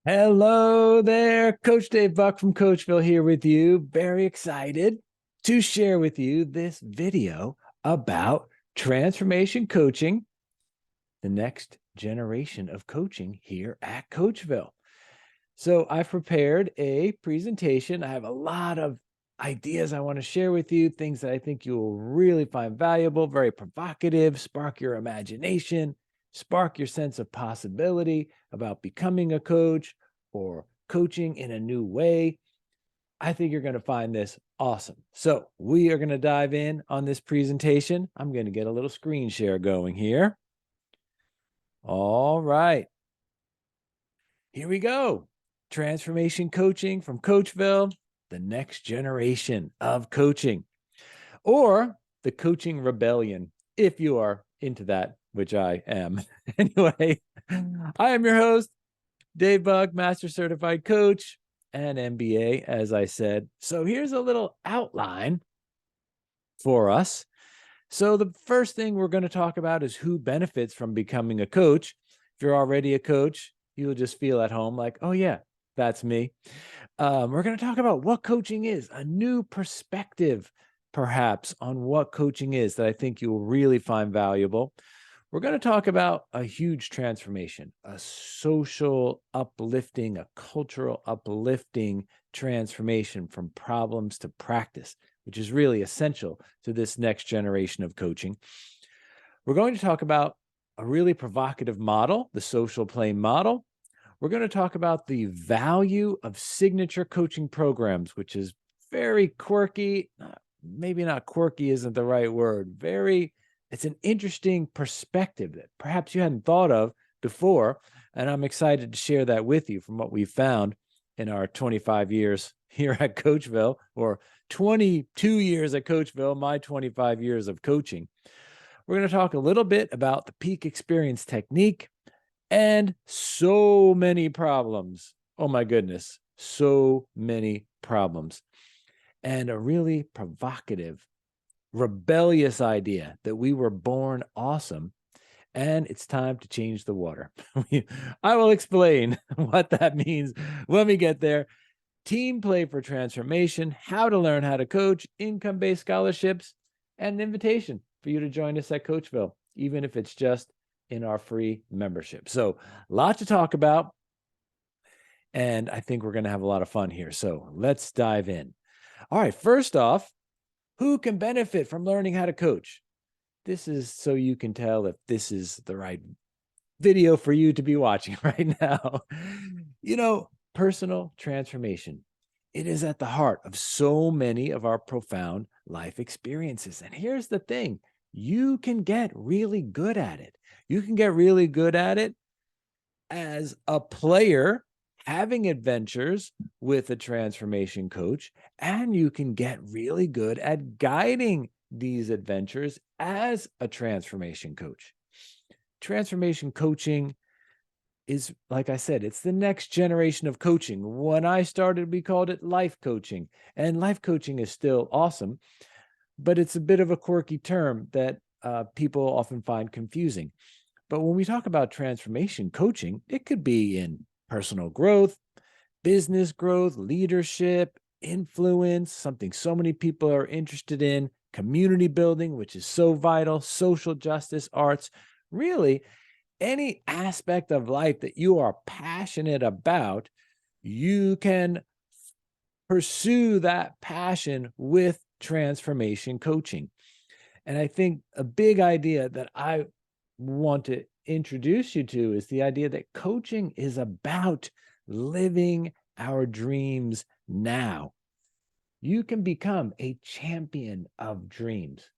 Hello there, Coach Dave Buck from CoachVille here with you. Very excited to share with you this video about transformation coaching, the next generation of coaching here at CoachVille. So I've prepared a presentation. I have a lot of ideas I want to share with you, things that I think you will really find valuable, very provocative, spark your imagination, spark your sense of possibility about becoming a coach or coaching in a new way. I think you're going to find this awesome. So we are going to dive in on this presentation. I'm going to get a little screen share going here. All right. Here we go. Transformation coaching from CoachVille, the next generation of coaching, or the coaching rebellion, if you are into that, which I am. Anyway, I am your host, Dave Buck, Master Certified Coach and MBA, as I said. So here's a little outline for us. So the first thing we're going to talk about is who benefits from becoming a coach. If you're already a coach, you'll just feel at home like, oh yeah, that's me. We're going to talk about what coaching is, a new perspective, perhaps, on what coaching is that I think you will really find valuable. We're going to talk about a huge transformation, a social uplifting, a cultural uplifting transformation from problems to practice, which is really essential to this next generation of coaching. We're going to talk about a really provocative model, the social play model. We're going to talk about the value of signature coaching programs, which is very quirky. Maybe not quirky isn't the right word. It's an interesting perspective that perhaps you hadn't thought of before. And I'm excited to share that with you from what we've found in our 25 years here at CoachVille, or 22 years at CoachVille, my 25 years of coaching. We're going to talk a little bit about the peak experience technique and so many problems. Oh my goodness, so many problems. And a really provocative, rebellious idea that we were born awesome and it's time to change the water. I will explain what that means when we get there. Team play for transformation, how to learn how to coach, income-based scholarships, and an invitation for you to join us at CoachVille, even if it's just in our free membership. So a lot to talk about, and I think we're going to have a lot of fun here. So let's dive in. All right, first off, who can benefit from learning how to coach? This is so you can tell if this is the right video for you to be watching right now. Personal transformation. It is at the heart of so many of our profound life experiences. And here's the thing, you can get really good at it. You can get really good at it as a player having adventures with a transformation coach, and you can get really good at guiding these adventures as a transformation coach. Transformation coaching is, like I said, it's the next generation of coaching. When I started, we called it life coaching, and life coaching is still awesome, but it's a bit of a quirky term that people often find confusing. But when we talk about transformation coaching, it could be in personal growth, business growth, leadership, influence, something so many people are interested in, community building, which is so vital, social justice, arts, really any aspect of life that you are passionate about, you can pursue that passion with transformation coaching. And I think a big idea that I want to introduce you to is the idea that coaching is about living our dreams now. You can become a champion of dreams,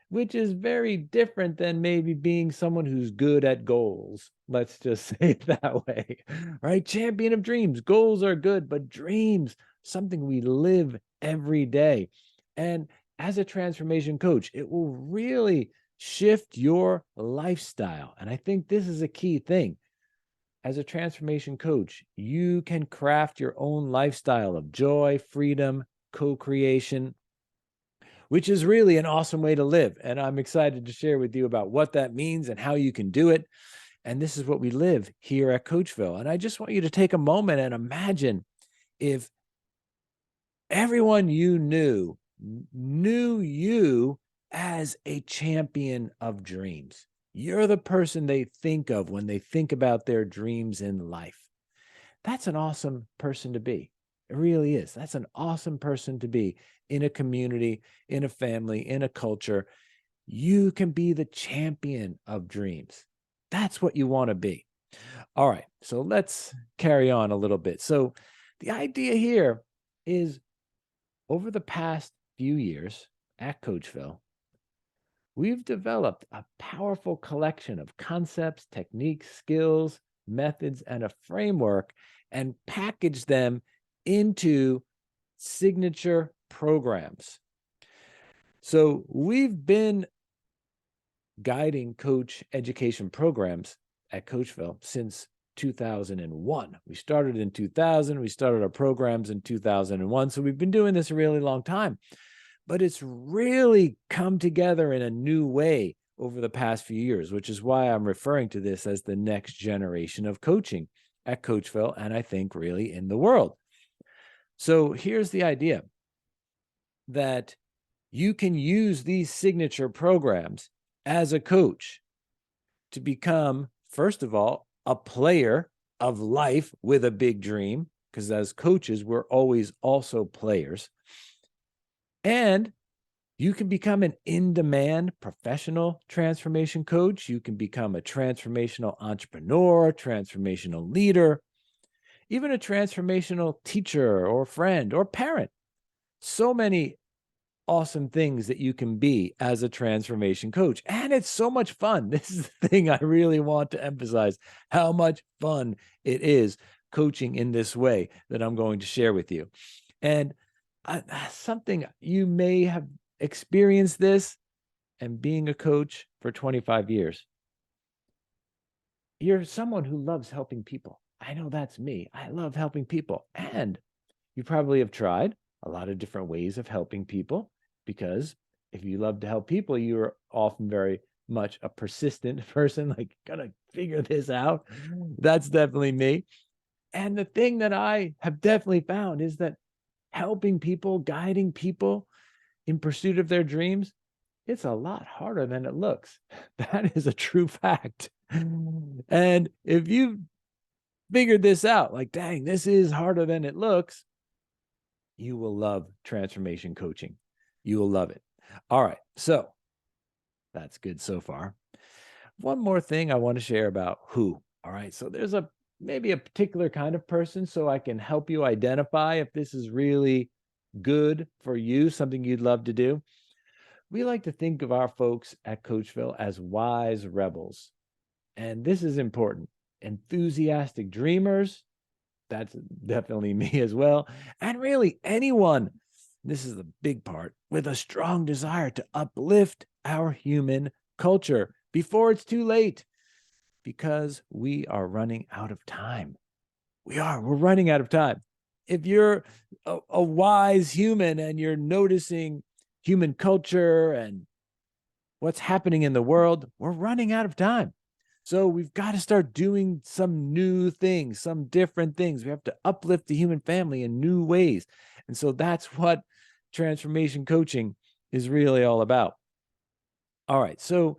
which is very different than maybe being someone who's good at goals. Let's just say it that way, right? Champion of dreams. Goals are good, but dreams, something we live every day. And as a transformation coach, it will really shift your lifestyle. And I think this is a key thing. As a transformation coach, you can craft your own lifestyle of joy, freedom, co-creation, which is really an awesome way to live. And I'm excited to share with you about what that means and how you can do it. And this is what we live here at CoachVille. And I just want you to take a moment and imagine if everyone you knew you as a champion of dreams. You're the person they think of when they think about their dreams in life. That's an awesome person to be. It really is. That's an awesome person to be in a community, in a family, in a culture. You can be the champion of dreams. That's what you want to be. All right, so let's carry on a little bit. So the idea here is over the past few years at CoachVille, we've developed a powerful collection of concepts, techniques, skills, methods, and a framework, and packaged them into signature programs. So we've been guiding coach education programs at CoachVille since 2001. We started in 2000. We started our programs in 2001. So we've been doing this a really long time, but it's really come together in a new way over the past few years, which is why I'm referring to this as the next generation of coaching at CoachVille, and I think really in the world. So here's the idea that you can use these signature programs as a coach to become, first of all, a player of life with a big dream, because as coaches, we're always also players. And you can become an in-demand professional transformation coach. You can become a transformational entrepreneur, transformational leader, even a transformational teacher or friend or parent. So many awesome things that you can be as a transformation coach. And it's so much fun. This is the thing I really want to emphasize, how much fun it is coaching in this way that I'm going to share with you. And something you may have experienced this, and being a coach for 25 years. You're someone who loves helping people. I know that's me. I love helping people. And you probably have tried a lot of different ways of helping people, because if you love to help people, you're often very much a persistent person, like, gotta figure this out. That's definitely me. And the thing that I have definitely found is that helping people, guiding people in pursuit of their dreams, it's a lot harder than it looks. That is a true fact. And if you figured this out, like, dang, this is harder than it looks, you will love transformation coaching. You will love it. All right. So that's good so far. One more thing I want to share about who. All right. So there's maybe a particular kind of person, so I can help you identify if this is really good for you, something you'd love to do. We like to think of our folks at CoachVille as wise rebels. And this is important. Enthusiastic dreamers, that's definitely me as well. And really anyone, this is the big part, with a strong desire to uplift our human culture before it's too late, because we are running out of time. We're running out of time. If you're a wise human and you're noticing human culture and what's happening in the world, we're running out of time. So we've got to start doing some new things, some different things. We have to uplift the human family in new ways. And so that's what transformation coaching is really all about. All right. So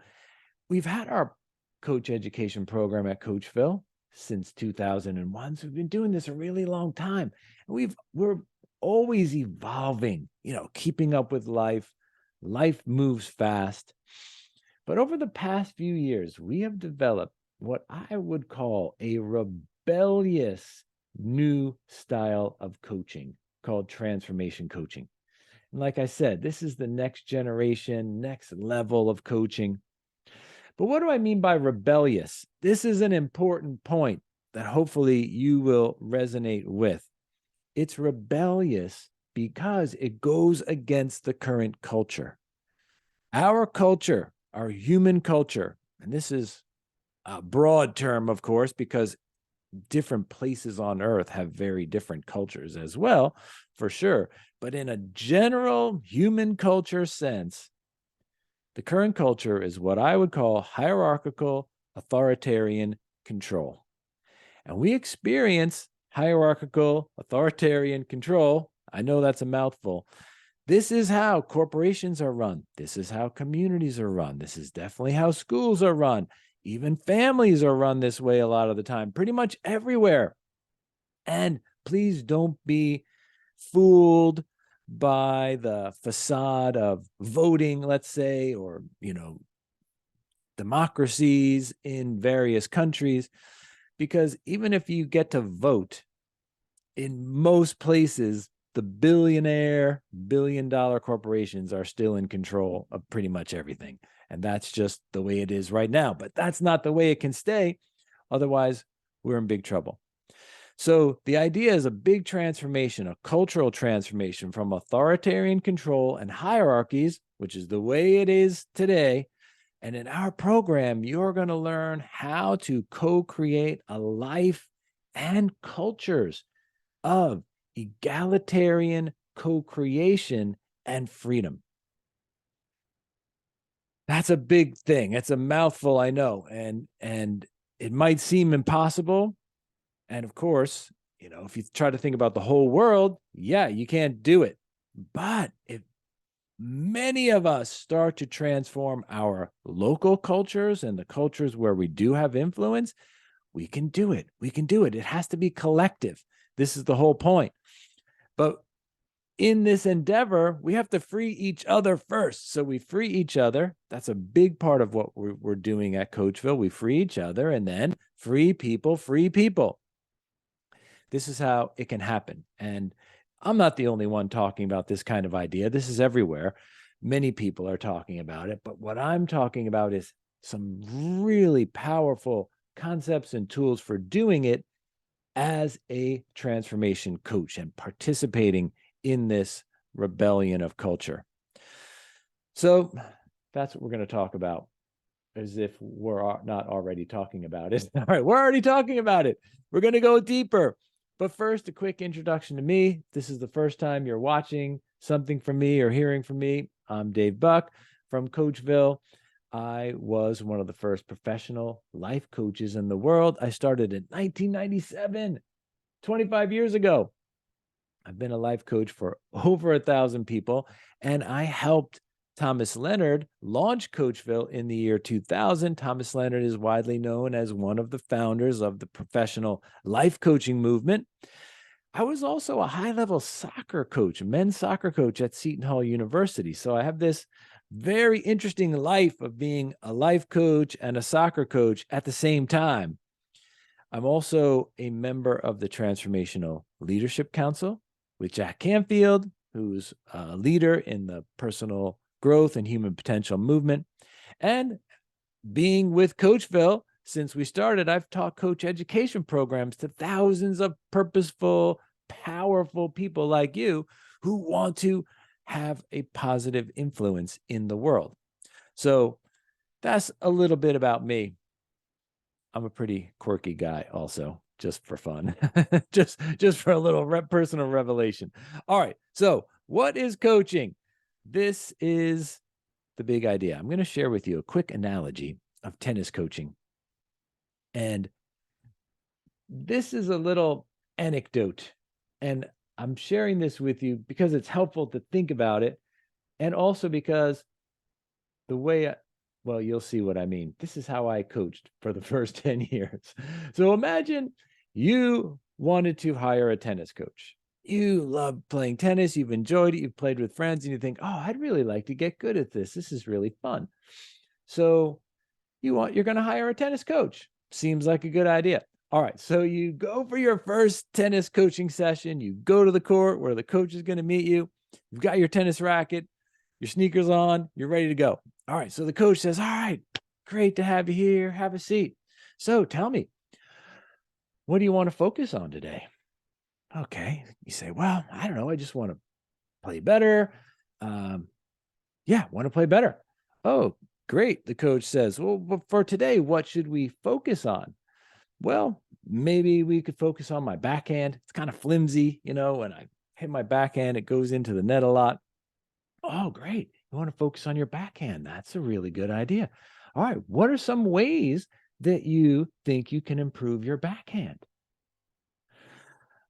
we've had our coach education program at CoachVille since 2001. So we've been doing this a really long time. And we're always evolving, keeping up with life. Life moves fast. But over the past few years, we have developed what I would call a rebellious new style of coaching called transformation coaching. And like I said, this is the next generation, next level of coaching. But what do I mean by rebellious? This is an important point that hopefully you will resonate with. It's rebellious because it goes against the current culture. Our culture, our human culture, and this is a broad term, of course, because different places on earth have very different cultures as well, for sure. But in a general human culture sense, the current culture is what I would call hierarchical, authoritarian control. And we experience hierarchical authoritarian control. I know that's a mouthful. This is how corporations are run. This is how communities are run. This is definitely how schools are run. Even families are run this way a lot of the time, pretty much everywhere. And please don't be fooled by the facade of voting, let's say, or, democracies in various countries, because even if you get to vote, in most places, the billion-dollar corporations are still in control of pretty much everything. And that's just the way it is right now. But that's not the way it can stay. Otherwise, we're in big trouble. So the idea is a big transformation, a cultural transformation from authoritarian control and hierarchies, which is the way it is today. And in our program, you're going to learn how to co-create a life and cultures of egalitarian co-creation and freedom. That's a big thing. It's a mouthful, I know, and it might seem impossible. And of course, if you try to think about the whole world, yeah, you can't do it. But if many of us start to transform our local cultures and the cultures where we do have influence, we can do it. We can do it. It has to be collective. This is the whole point. But in this endeavor, we have to free each other first. So we free each other. That's a big part of what we're doing at CoachVille. We free each other and then free people, free people. This is how it can happen. And I'm not the only one talking about this kind of idea. This is everywhere. Many people are talking about it. But what I'm talking about is some really powerful concepts and tools for doing it as a transformation coach and participating in this rebellion of culture. So that's what we're going to talk about, as if we're not already talking about it. All right, we're already talking about it. We're going to go deeper. But first, a quick introduction to me. If this is the first time you're watching something from me or hearing from me, I'm Dave Buck from CoachVille. I was one of the first professional life coaches in the world. I started in 1997, 25 years ago. I've been a life coach for over 1,000 people, and I helped Thomas Leonard launched CoachVille in the year 2000. Thomas Leonard is widely known as one of the founders of the professional life coaching movement. I was also a high-level soccer coach, a men's soccer coach at Seton Hall University. So I have this very interesting life of being a life coach and a soccer coach at the same time. I'm also a member of the Transformational Leadership Council with Jack Canfield, who's a leader in the personal growth and human potential movement. And being with CoachVille, since we started, I've taught coach education programs to thousands of purposeful, powerful people like you who want to have a positive influence in the world. So that's a little bit about me. I'm a pretty quirky guy also, just for fun, just for a little personal revelation. All right. So what is coaching? This is the big idea. I'm going to share with you a quick analogy of tennis coaching. And this is a little anecdote. And I'm sharing this with you because it's helpful to think about it. And also because the way, well, you'll see what I mean. This is how I coached for the first 10 years. So imagine you wanted to hire a tennis coach. You love playing tennis, you've enjoyed it, you've played with friends, and you think, oh, I'd really like to get good at this. This is really fun. So you're going to hire a tennis coach. Seems like a good idea. All right, so you go for your first tennis coaching session. You go to the court where the coach is going to meet you. You've got your tennis racket, your sneakers on, you're ready to go. All right, so the coach says, all right, great to have you here. Have a seat. So tell me, what do you want to focus on today? Okay. You say, well, I don't know. I just want to play better. Yeah, want to play better. Oh, great. The coach says, well, but for today, what should we focus on? Well, maybe we could focus on my backhand. It's kind of flimsy, when I hit my backhand, it goes into the net a lot. Oh, great. You want to focus on your backhand. That's a really good idea. All right. What are some ways that you think you can improve your backhand?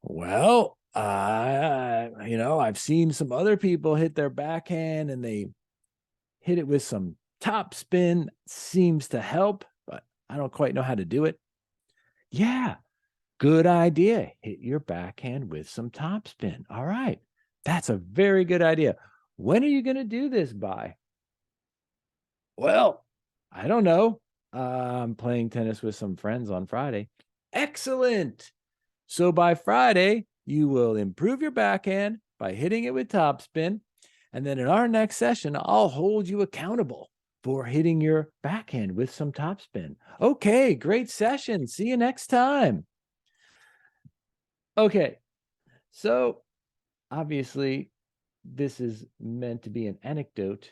Well, I've seen some other people hit their backhand and they hit it with some top spin. Seems to help, but I don't quite know how to do it. Yeah, good idea. Hit your backhand with some top spin. All right. That's a very good idea. When are you going to do this by? Well, I don't know. I'm playing tennis with some friends on Friday. Excellent. So by Friday, you will improve your backhand by hitting it with topspin. And then in our next session, I'll hold you accountable for hitting your backhand with some topspin. Okay, great session. See you next time. Okay, so obviously, this is meant to be an anecdote,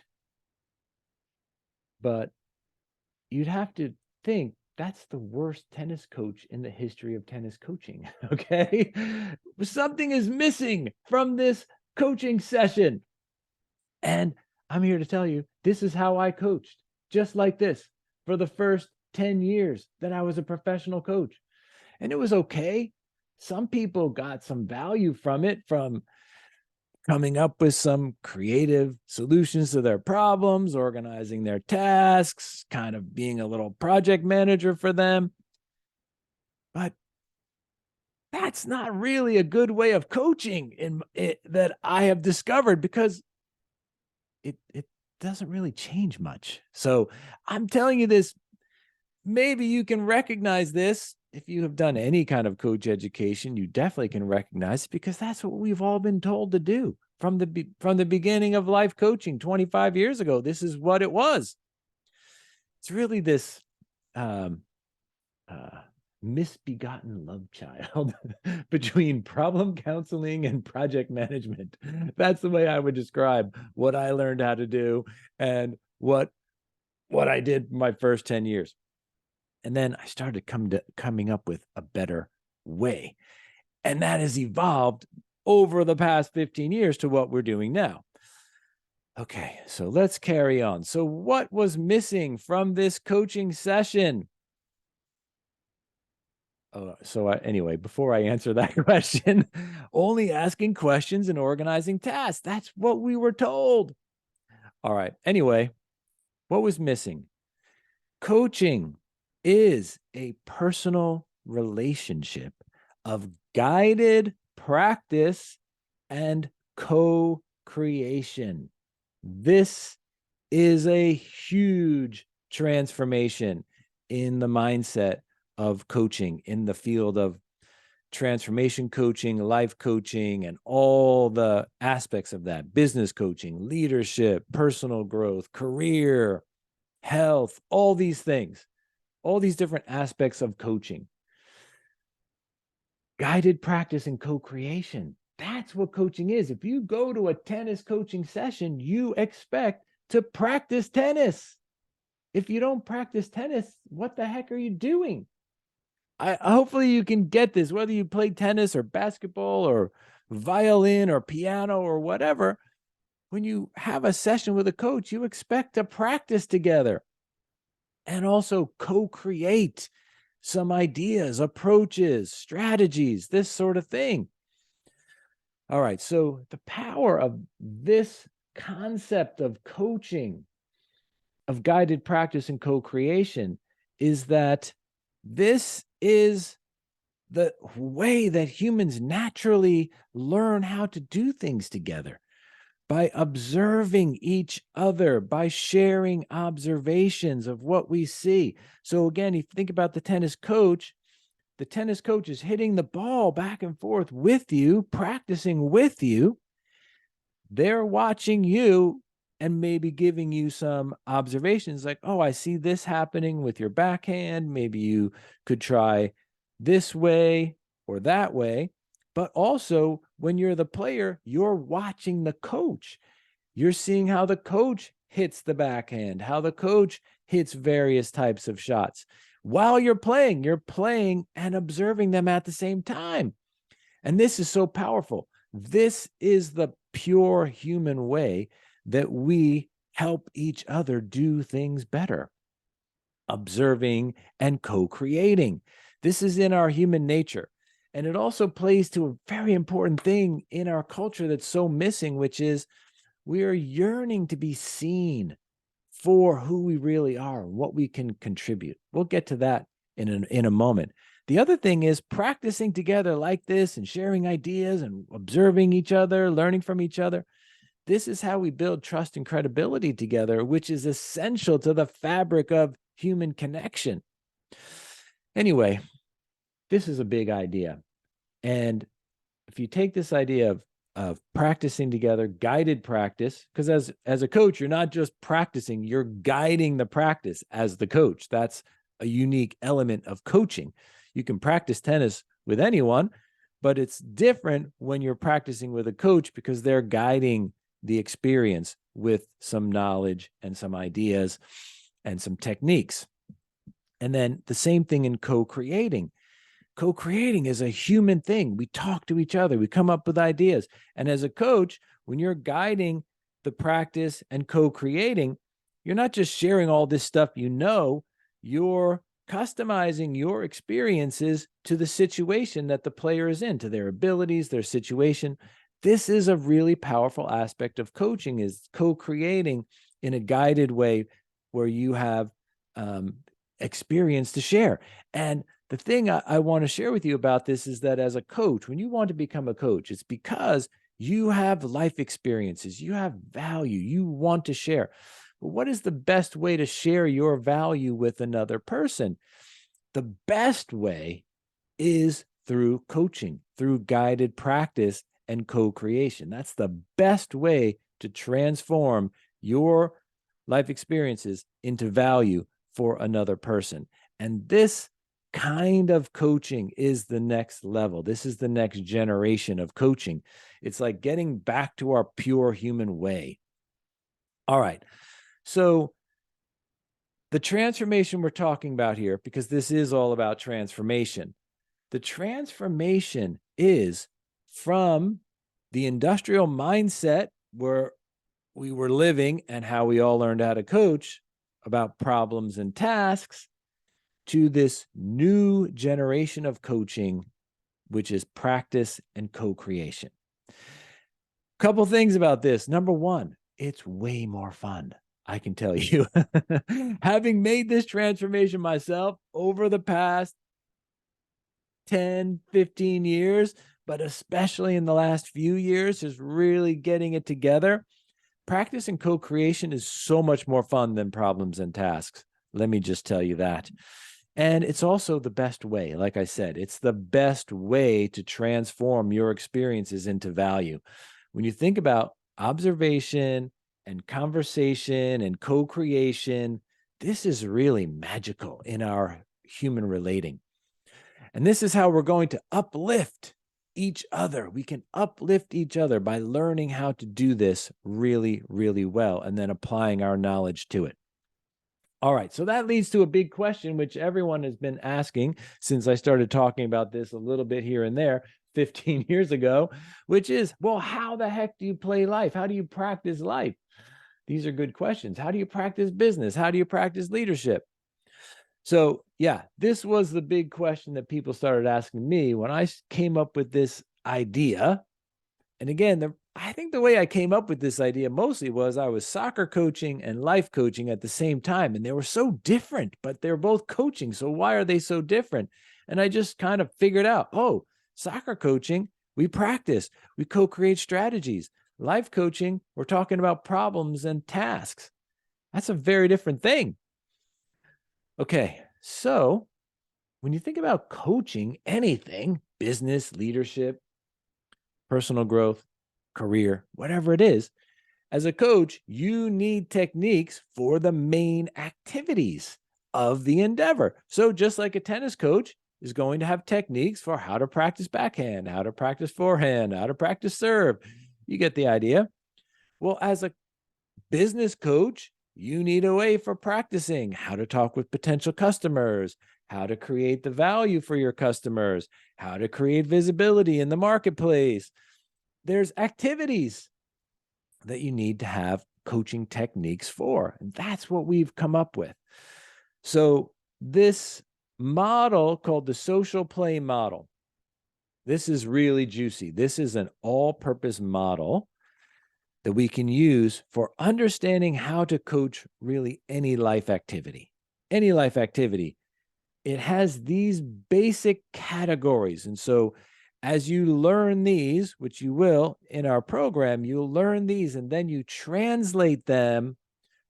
but you'd have to think that's the worst tennis coach in the history of tennis coaching. Okay. Something is missing from this coaching session. And I'm here to tell you, this is how I coached, just like this, for the first 10 years that I was a professional coach. And it was okay. Some people got some value from it, from coming up with some creative solutions to their problems, organizing their tasks, kind of being a little project manager for them. But that's not really a good way of coaching in it, that I have discovered, because it doesn't really change much. So I'm telling you this, maybe you can recognize this. If you have done any kind of coach education, you definitely can recognize it, because that's what we've all been told to do from the beginning of life coaching 25 years ago. This is what it was. It's really this misbegotten love child between problem counseling and project management. That's the way I would describe what I learned how to do and what I did my first 10 years. And then I started coming up with a better way. And that has evolved over the past 15 years to what we're doing now. Okay, so let's carry on. So what was missing from this coaching session? Anyway, before I answer that question, only asking questions and organizing tasks. That's what we were told. All right. Anyway, what was missing? Coaching is a personal relationship of guided practice and co-creation. This is a huge transformation in the mindset of coaching, in the field of transformation coaching, life coaching, and all the aspects of that: business coaching, leadership, personal growth, career, health, all these things, all these different aspects of coaching. Guided practice and co-creation. That's what coaching is. If you go to a tennis coaching session, you expect to practice tennis. If you don't practice tennis, what the heck are you doing? Hopefully you can get this, whether you play tennis or basketball or violin or piano or whatever. When you have a session with a coach, you expect to practice together and also co-create some ideas, approaches, strategies, this sort of thing. All right, so the power of this concept of coaching, of guided practice and co-creation, is that this is the way that humans naturally learn how to do things together, by observing each other, by sharing observations of what we see. So again, if you think about the tennis coach is hitting the ball back and forth with you, practicing with you. They're watching you and maybe giving you some observations like, oh, I see this happening with your backhand. Maybe you could try this way or that way. But also, when you're the player, you're watching the coach. You're seeing how the coach hits the backhand, how the coach hits various types of shots. While you're playing and observing them at the same time. And this is so powerful. This is the pure human way that we help each other do things better. observing, and co-creating. This is in our human nature. And it also plays to a very important thing in our culture that's so missing, which is we are yearning to be seen for who we really are and what we can contribute. We'll get to that in a moment. The other thing is practicing together like this and sharing ideas and observing each other, learning from each other. This is how we build trust and credibility together, which is essential to the fabric of human connection. Anyway, this is a big idea. And if you take this idea of practicing together, guided practice, because as a coach, you're not just practicing, you're guiding the practice as the coach. That's a unique element of coaching. You can practice tennis with anyone, but it's different when you're practicing with a coach because they're guiding the experience with some knowledge and some ideas and some techniques. And then the same thing in co-creating. Co-creating is a human thing. We talk to each other. We come up with ideas. And as a coach, when you're guiding the practice and co-creating, you're not just sharing all this stuff you know, you're customizing your experiences to the situation that the player is in, to their abilities, their situation. This is a really powerful aspect of coaching, is co-creating in a guided way where you have experience to share. And the thing I want to share with you about this is that as a coach, when you want to become a coach, it's because you have life experiences, you have value, you want to share. But what is the best way to share your value with another person? The best way is through coaching, through guided practice and co-creation. That's the best way to transform your life experiences into value for another person. And this kind of coaching is the next level. This is the next generation of coaching. It's like getting back to our pure human way. All right. So the transformation we're talking about here, because this is all about transformation, the transformation is from the industrial mindset where we were living and how we all learned how to coach about problems and tasks to this new generation of coaching, which is practice and co-creation. Couple things about this. Number one, it's way more fun. I can tell you, having made this transformation myself over the past 10, 15 years, but especially in the last few years, is really getting it together. Practice and co-creation is so much more fun than problems and tasks. Let me just tell you that. And it's also the best way. Like I said, it's the best way to transform your experiences into value. When you think about observation and conversation and co-creation, this is really magical in our human relating. And this is how we're going to uplift each other. We can uplift each other by learning how to do this really, really well and then applying our knowledge to it. All right, so that leads to a big question, which everyone has been asking since I started talking about this a little bit here and there 15 years ago, which is, well, how the heck do you play life? How do you practice life? These are good questions. How do you practice business? How do you practice leadership? So yeah, this was the big question that people started asking me when I came up with this idea. And again, I think the way I came up with this idea mostly was I was soccer coaching and life coaching at the same time, and they were so different, but they're both coaching. So why are they so different? And I just kind of figured out, oh, soccer coaching, we practice, we co-create strategies. Life coaching, we're talking about problems and tasks. That's a very different thing. Okay, so when you think about coaching anything, business, leadership, personal growth, career, whatever it is, as a coach, you need techniques for the main activities of the endeavor. So just like a tennis coach is going to have techniques for how to practice backhand, how to practice forehand, how to practice serve. You get the idea. Well, as a business coach, you need a way for practicing how to talk with potential customers, how to create the value for your customers, how to create visibility in the marketplace. There's activities that you need to have coaching techniques for. And that's what we've come up with. So this model called the social play model, this is really juicy. This is an all-purpose model that we can use for understanding how to coach really any life activity. Any life activity. It has these basic categories. And so as you learn these, which you will in our program, you'll learn these and then you translate them,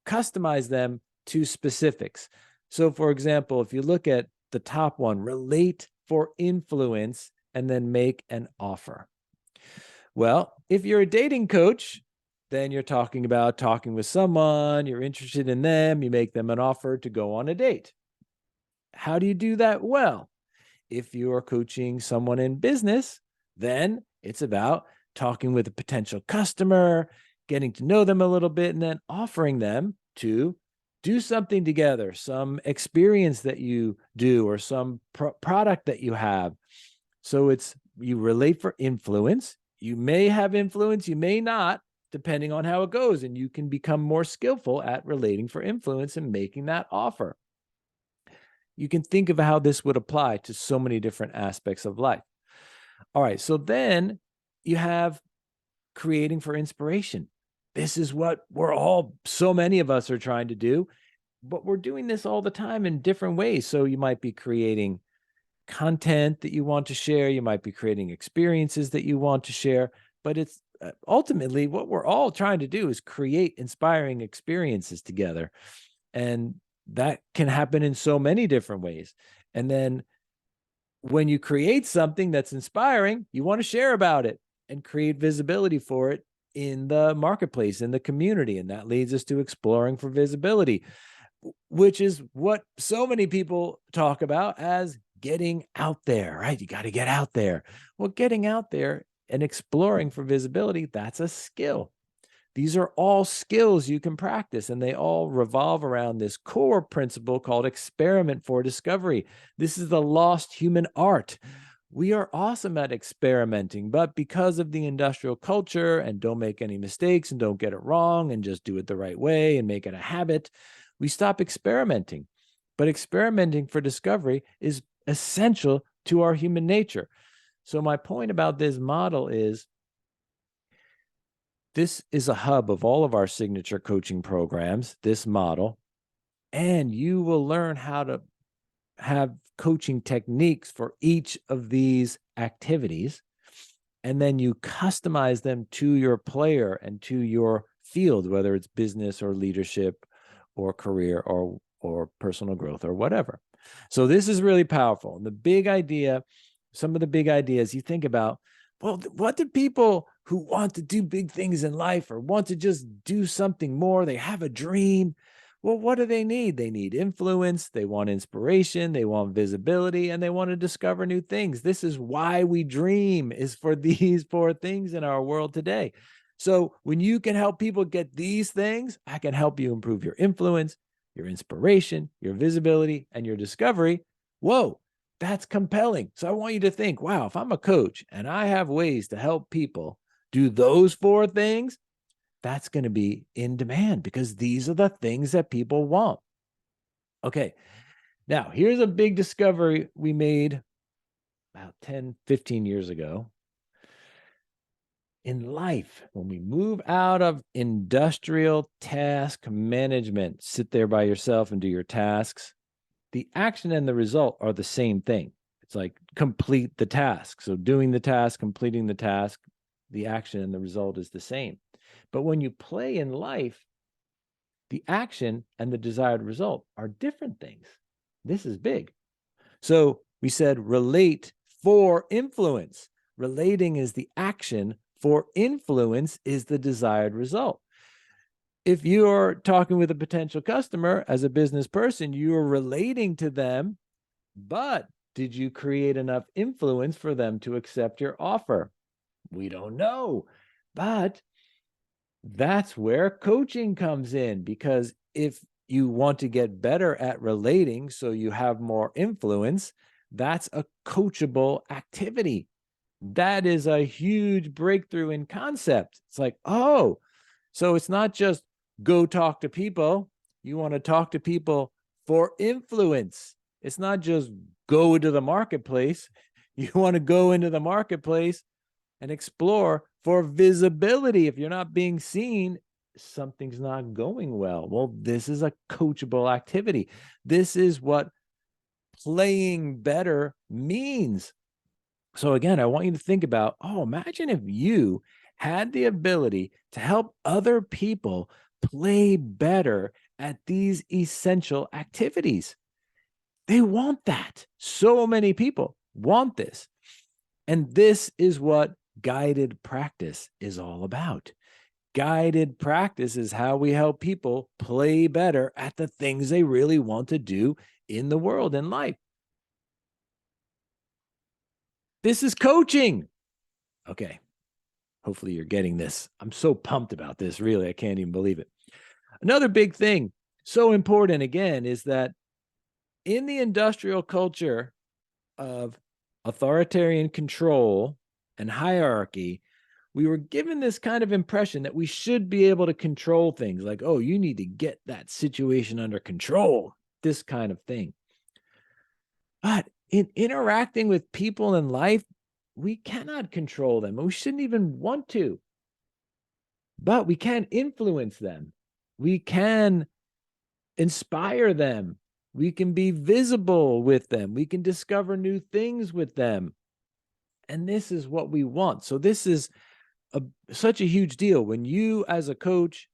customize them to specifics. So for example, if you look at the top one, relate for influence, and then make an offer. Well, if you're a dating coach, then you're talking about talking with someone, you're interested in them, you make them an offer to go on a date. How do you do that? Well, if you are coaching someone in business, then it's about talking with a potential customer, getting to know them a little bit, and then offering them to do something together, some experience that you do or some product that you have. So you relate for influence. You may have influence, you may not, depending on how it goes. And you can become more skillful at relating for influence and making that offer. You can think of how this would apply to so many different aspects of life. All right, so then you have creating for inspiration. This is what so many of us are trying to do, but we're doing this all the time in different ways. So you might be creating content that you want to share. You might be creating experiences that you want to share, but it's ultimately what we're all trying to do is create inspiring experiences together. And that can happen in so many different ways. And then when you create something that's inspiring, you want to share about it and create visibility for it in the marketplace, in the community. And that leads us to exploring for visibility, which is what so many people talk about as getting out there, right? You got to get out there. Well, getting out there and exploring for visibility, that's a skill. These are all skills you can practice, and they all revolve around this core principle called experiment for discovery. This is the lost human art. We are awesome at experimenting, but because of the industrial culture and don't make any mistakes and don't get it wrong and just do it the right way and make it a habit, we stop experimenting. But experimenting for discovery is essential to our human nature. So my point about this model is this is a hub of all of our signature coaching programs, this model, and you will learn how to have coaching techniques for each of these activities. And then you customize them to your player and to your field, whether it's business or leadership or career or personal growth or whatever. So this is really powerful. And the big idea, some of the big ideas you think about, well, what do people who want to do big things in life or want to just do something more, they have a dream. Well, what do they need? They need influence, they want inspiration, they want visibility, and they want to discover new things. This is why we dream, is for these four things in our world today. So when you can help people get these things, I can help you improve your influence, your inspiration, your visibility, and your discovery. Whoa, that's compelling. So I want you to think, wow, if I'm a coach and I have ways to help people do those four things, that's going to be in demand because these are the things that people want. Okay. Now, here's a big discovery we made about 10, 15 years ago. In life, when we move out of industrial task management, sit there by yourself and do your tasks, the action and the result are the same thing. It's like complete the task. So doing the task, completing the task, the action and the result is the same. But when you play in life, the action and the desired result are different things. This is big. So we said relate for influence. Relating is the action, for influence is the desired result. If you're talking with a potential customer as a business person, you're relating to them, but did you create enough influence for them to accept your offer? We don't know, but that's where coaching comes in, because if you want to get better at relating so you have more influence, that's a coachable activity. That is a huge breakthrough in concept. It's like, oh, so it's not just go talk to people. You want to talk to people for influence. It's not just go into the marketplace. You want to go into the marketplace and explore for visibility. If you're not being seen, something's not going well. Well, this is a coachable activity. This is what playing better means. So again, I want you to think about, imagine if you had the ability to help other people play better at these essential activities. They want that. So many people want this. And this is what guided practice is all about. Guided practice is how we help people play better at the things they really want to do in the world and life. This is coaching. Okay. Hopefully you're getting this. I'm so pumped about this. Really, I can't even believe it. Another big thing, so important again, is that in the industrial culture of authoritarian control and hierarchy, we were given this kind of impression that we should be able to control things like, you need to get that situation under control, this kind of thing. But in interacting with people in life, we cannot control them. We shouldn't even want to. But we can influence them. We can inspire them. We can be visible with them. We can discover new things with them. And this is what we want. So this is such a huge deal. When you as a coach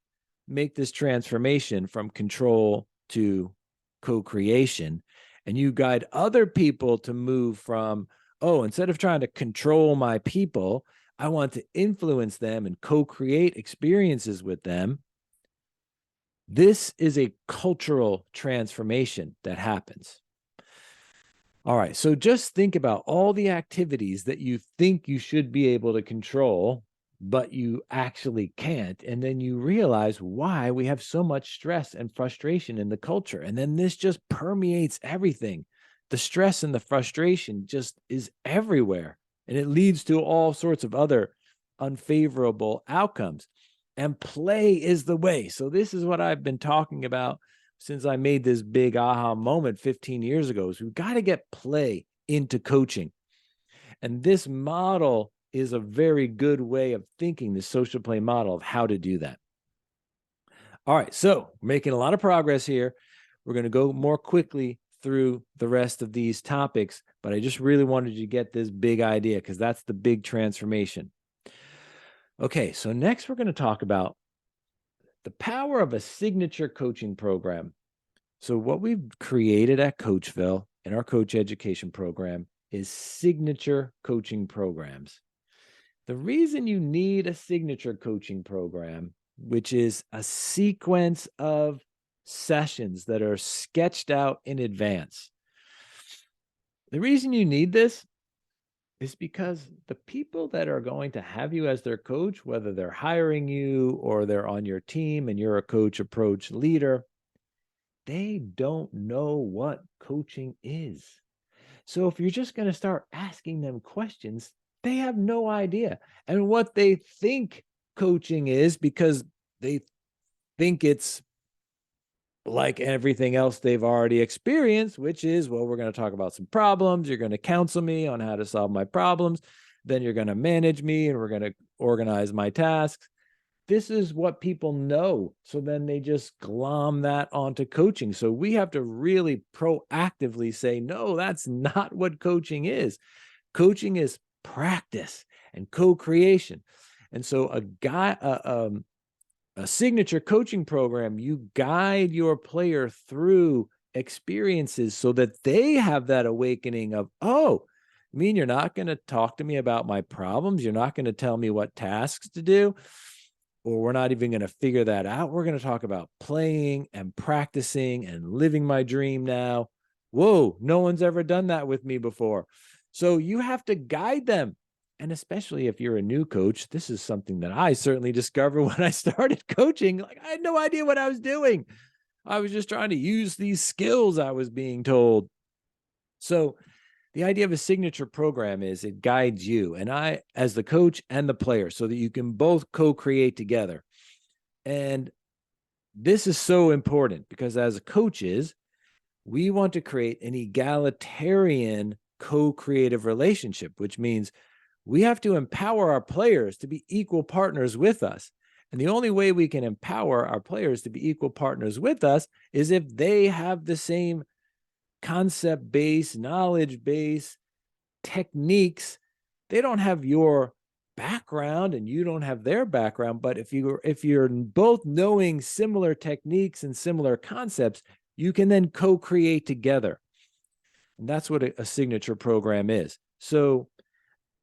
make this transformation from control to co-creation, and you guide other people to move from, instead of trying to control my people, I want to influence them and co-create experiences with them. This is a cultural transformation that happens. All right, so just think about all the activities that you think you should be able to control, but you actually can't. And then you realize why we have so much stress and frustration in the culture. And then this just permeates everything. The stress and the frustration just is everywhere. And it leads to all sorts of other unfavorable outcomes. And play is the way. So this is what I've been talking about since I made this big aha moment 15 years ago, is we've got to get play into coaching. And this model is a very good way of thinking, the social play model of how to do that. All right, so we're making a lot of progress here. We're going to go more quickly through the rest of these topics, but I just really wanted you to get this big idea because that's the big transformation. Okay, so next we're going to talk about the power of a signature coaching program. So what we've created at CoachVille in our coach education program is signature coaching programs. The reason you need a signature coaching program, which is a sequence of sessions that are sketched out in advance. The reason you need this is because the people that are going to have you as their coach, whether they're hiring you or they're on your team and you're a coach approach leader, they don't know what coaching is. So if you're just going to start asking them questions, they have no idea. And what they think coaching is, because they think it's like everything else they've already experienced, which is, well, we're going to talk about some problems. You're going to counsel me on how to solve my problems. Then you're going to manage me and we're going to organize my tasks. This is what people know. So then they just glom that onto coaching. So we have to really proactively say, no, that's not what coaching is. Coaching is practice and co-creation. And so a signature coaching program, you guide your player through experiences so that they have that awakening of, you mean you're not going to talk to me about my problems? You're not going to tell me what tasks to do? Or we're not even going to figure that out. We're going to talk about playing and practicing and living my dream now. Whoa, no one's ever done that with me before. So you have to guide them. And especially if you're a new coach, this is something that I certainly discovered when I started coaching. Like, I had no idea what I was doing. I was just trying to use these skills I was being told. So the idea of a signature program is it guides you and I as the coach and the player so that you can both co-create together. And this is so important because as coaches, We want to create an egalitarian co-creative relationship, which means we have to empower our players to be equal partners with us. And the only way we can empower our players to be equal partners with us is if they have the same concept base, knowledge base, techniques. They don't have your background and you don't have their background, but if you're both knowing similar techniques and similar concepts, you can then co-create together. And that's what a signature program is. So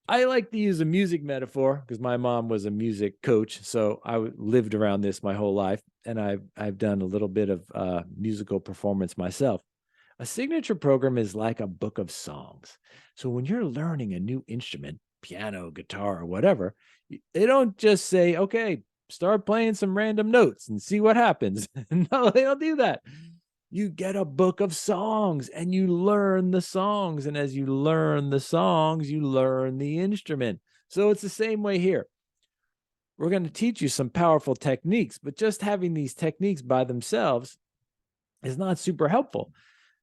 I like to use a music metaphor because my mom was a music coach, so I lived around this my whole life, and I've done a little bit of musical performance myself. A signature program is like a book of songs. So when you're learning a new instrument, piano, guitar, or whatever, they don't just say, okay, start playing some random notes and see what happens. No, they don't do that. You get a book of songs and you learn the songs. And as you learn the songs, you learn the instrument. So it's the same way here. We're going to teach you some powerful techniques, but just having these techniques by themselves is not super helpful.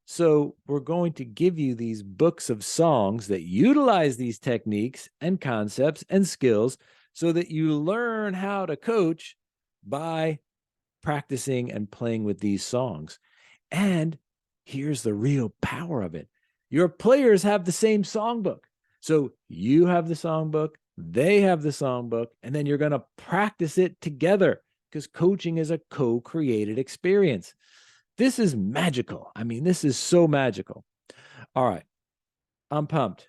So we're going to give you these books of songs that utilize these techniques and concepts and skills so that you learn how to coach by practicing and playing with these songs. And here's the real power of it. Your players have the same songbook. So you have the songbook, they have the songbook, and then you're going to practice it together because coaching is a co-created experience. This is magical. I mean, this is so magical. All right, I'm pumped.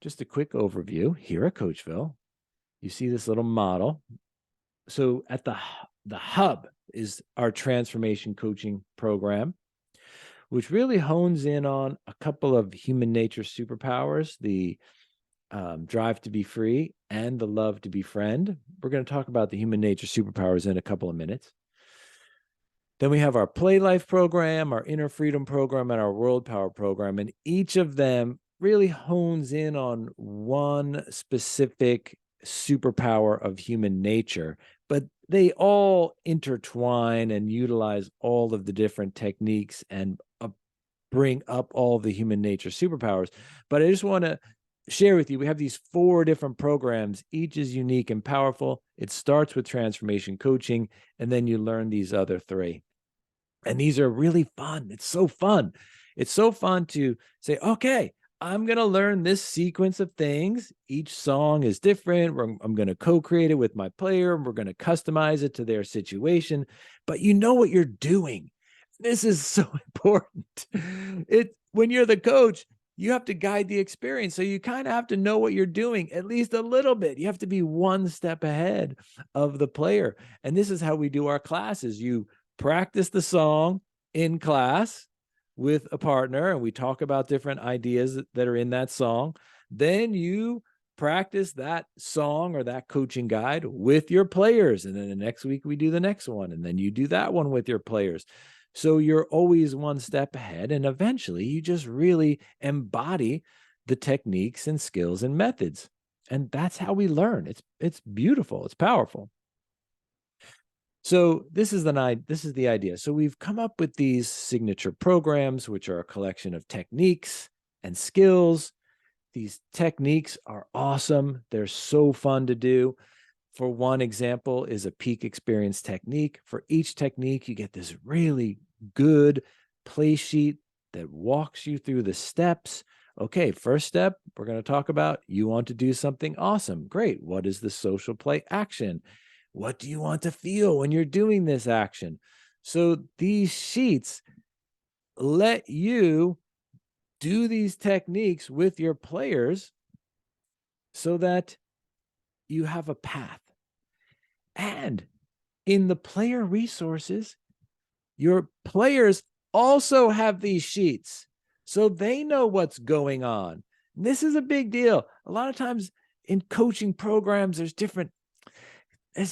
Just a quick overview here at CoachVille. You see this little model. So at the hub is our transformation coaching program, which really hones in on a couple of human nature superpowers, the drive to be free and the love to befriend. We're going to talk about the human nature superpowers in a couple of minutes. Then we have our Play Life program, our Inner Freedom program, and our World Power program. And each of them really hones in on one specific superpower of human nature, but they all intertwine and utilize all of the different techniques and bring up all the human nature superpowers. But I just want to share with you, we have these 4 different programs. Each is unique and powerful. It starts with transformation coaching, and then you learn these other 3. And these are really fun. It's so fun. It's so fun to say, okay, I'm going to learn this sequence of things. Each song is different. I'm going to co-create it with my player. We're going to customize it to their situation. But you know what you're doing. This is so important. When you're the coach, you have to guide the experience. So you kind of have to know what you're doing, at least a little bit. You have to be one step ahead of the player. And this is how we do our classes. You practice the song in class with a partner, and we talk about different ideas that are in that song. Then you practice that song or that coaching guide with your players. And then the next week we do the next one. And then you do that one with your players. So you're always one step ahead. And eventually you just really embody the techniques and skills and methods. And that's how we learn. It's beautiful. It's powerful. So this is the idea. So we've come up with these signature programs, which are a collection of techniques and skills. These techniques are awesome. They're so fun to do. For one example is a peak experience technique. For each technique, you get this really good play sheet that walks you through the steps. Okay, first step, we're going to talk about you want to do something awesome. Great. What is the social play action? What do you want to feel when you're doing this action? So these sheets let you do these techniques with your players so that you have a path. And in the player resources, your players also have these sheets, so they know what's going on. And this is a big deal. A lot of times in coaching programs, there's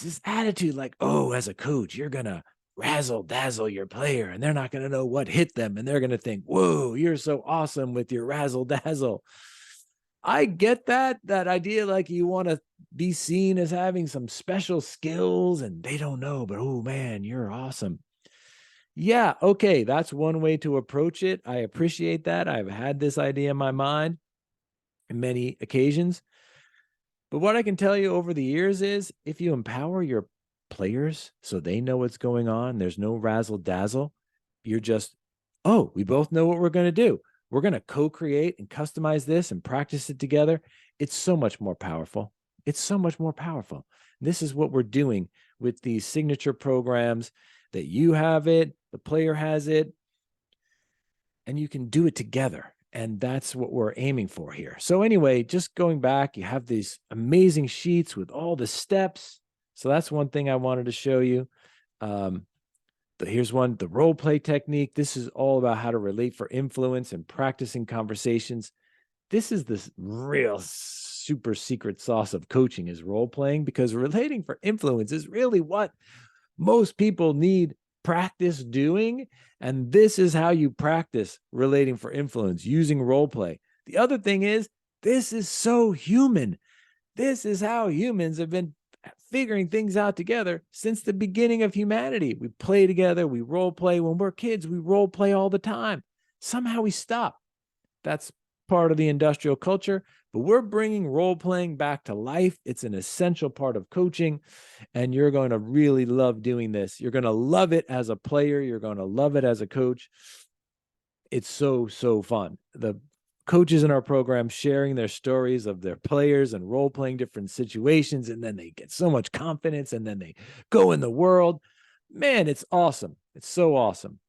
this attitude like, oh, as a coach, you're going to razzle dazzle your player and they're not going to know what hit them. And they're going to think, whoa, you're so awesome with your razzle dazzle. I get that idea, like you want to be seen as having some special skills and they don't know, but oh man, you're awesome. Yeah, okay, that's one way to approach it. I appreciate that. I've had this idea in my mind on many occasions. But what I can tell you over the years is if you empower your players so they know what's going on, there's no razzle dazzle. You're just, oh, we both know what we're going to do. We're going to co-create and customize this and practice it together. It's so much more powerful. It's so much more powerful. This is what we're doing with these signature programs that you have it, the player has it, and you can do it together. And that's what we're aiming for here. So anyway, just going back, you have these amazing sheets with all the steps. So that's one thing I wanted to show you. Here's one, the role play technique. This is all about how to relate for influence and practicing conversations. This is this real super secret sauce of coaching is role playing, because relating for influence is really what most people need practice doing. And this is how you practice relating for influence, using role play. The other thing is, this is so human. This is how humans have been figuring things out together since the beginning of humanity. We play together, we role play. When we're kids, we role play all the time. Somehow we stop. That's part of the industrial culture, but we're bringing role playing back to life. It's an essential part of coaching, and you're going to really love doing this. You're going to love it as a player. You're going to love it as a coach. It's so, so fun. The coaches in our program sharing their stories of their players and role playing different situations, and then they get so much confidence, and then they go in the world. Man, it's awesome. It's so awesome.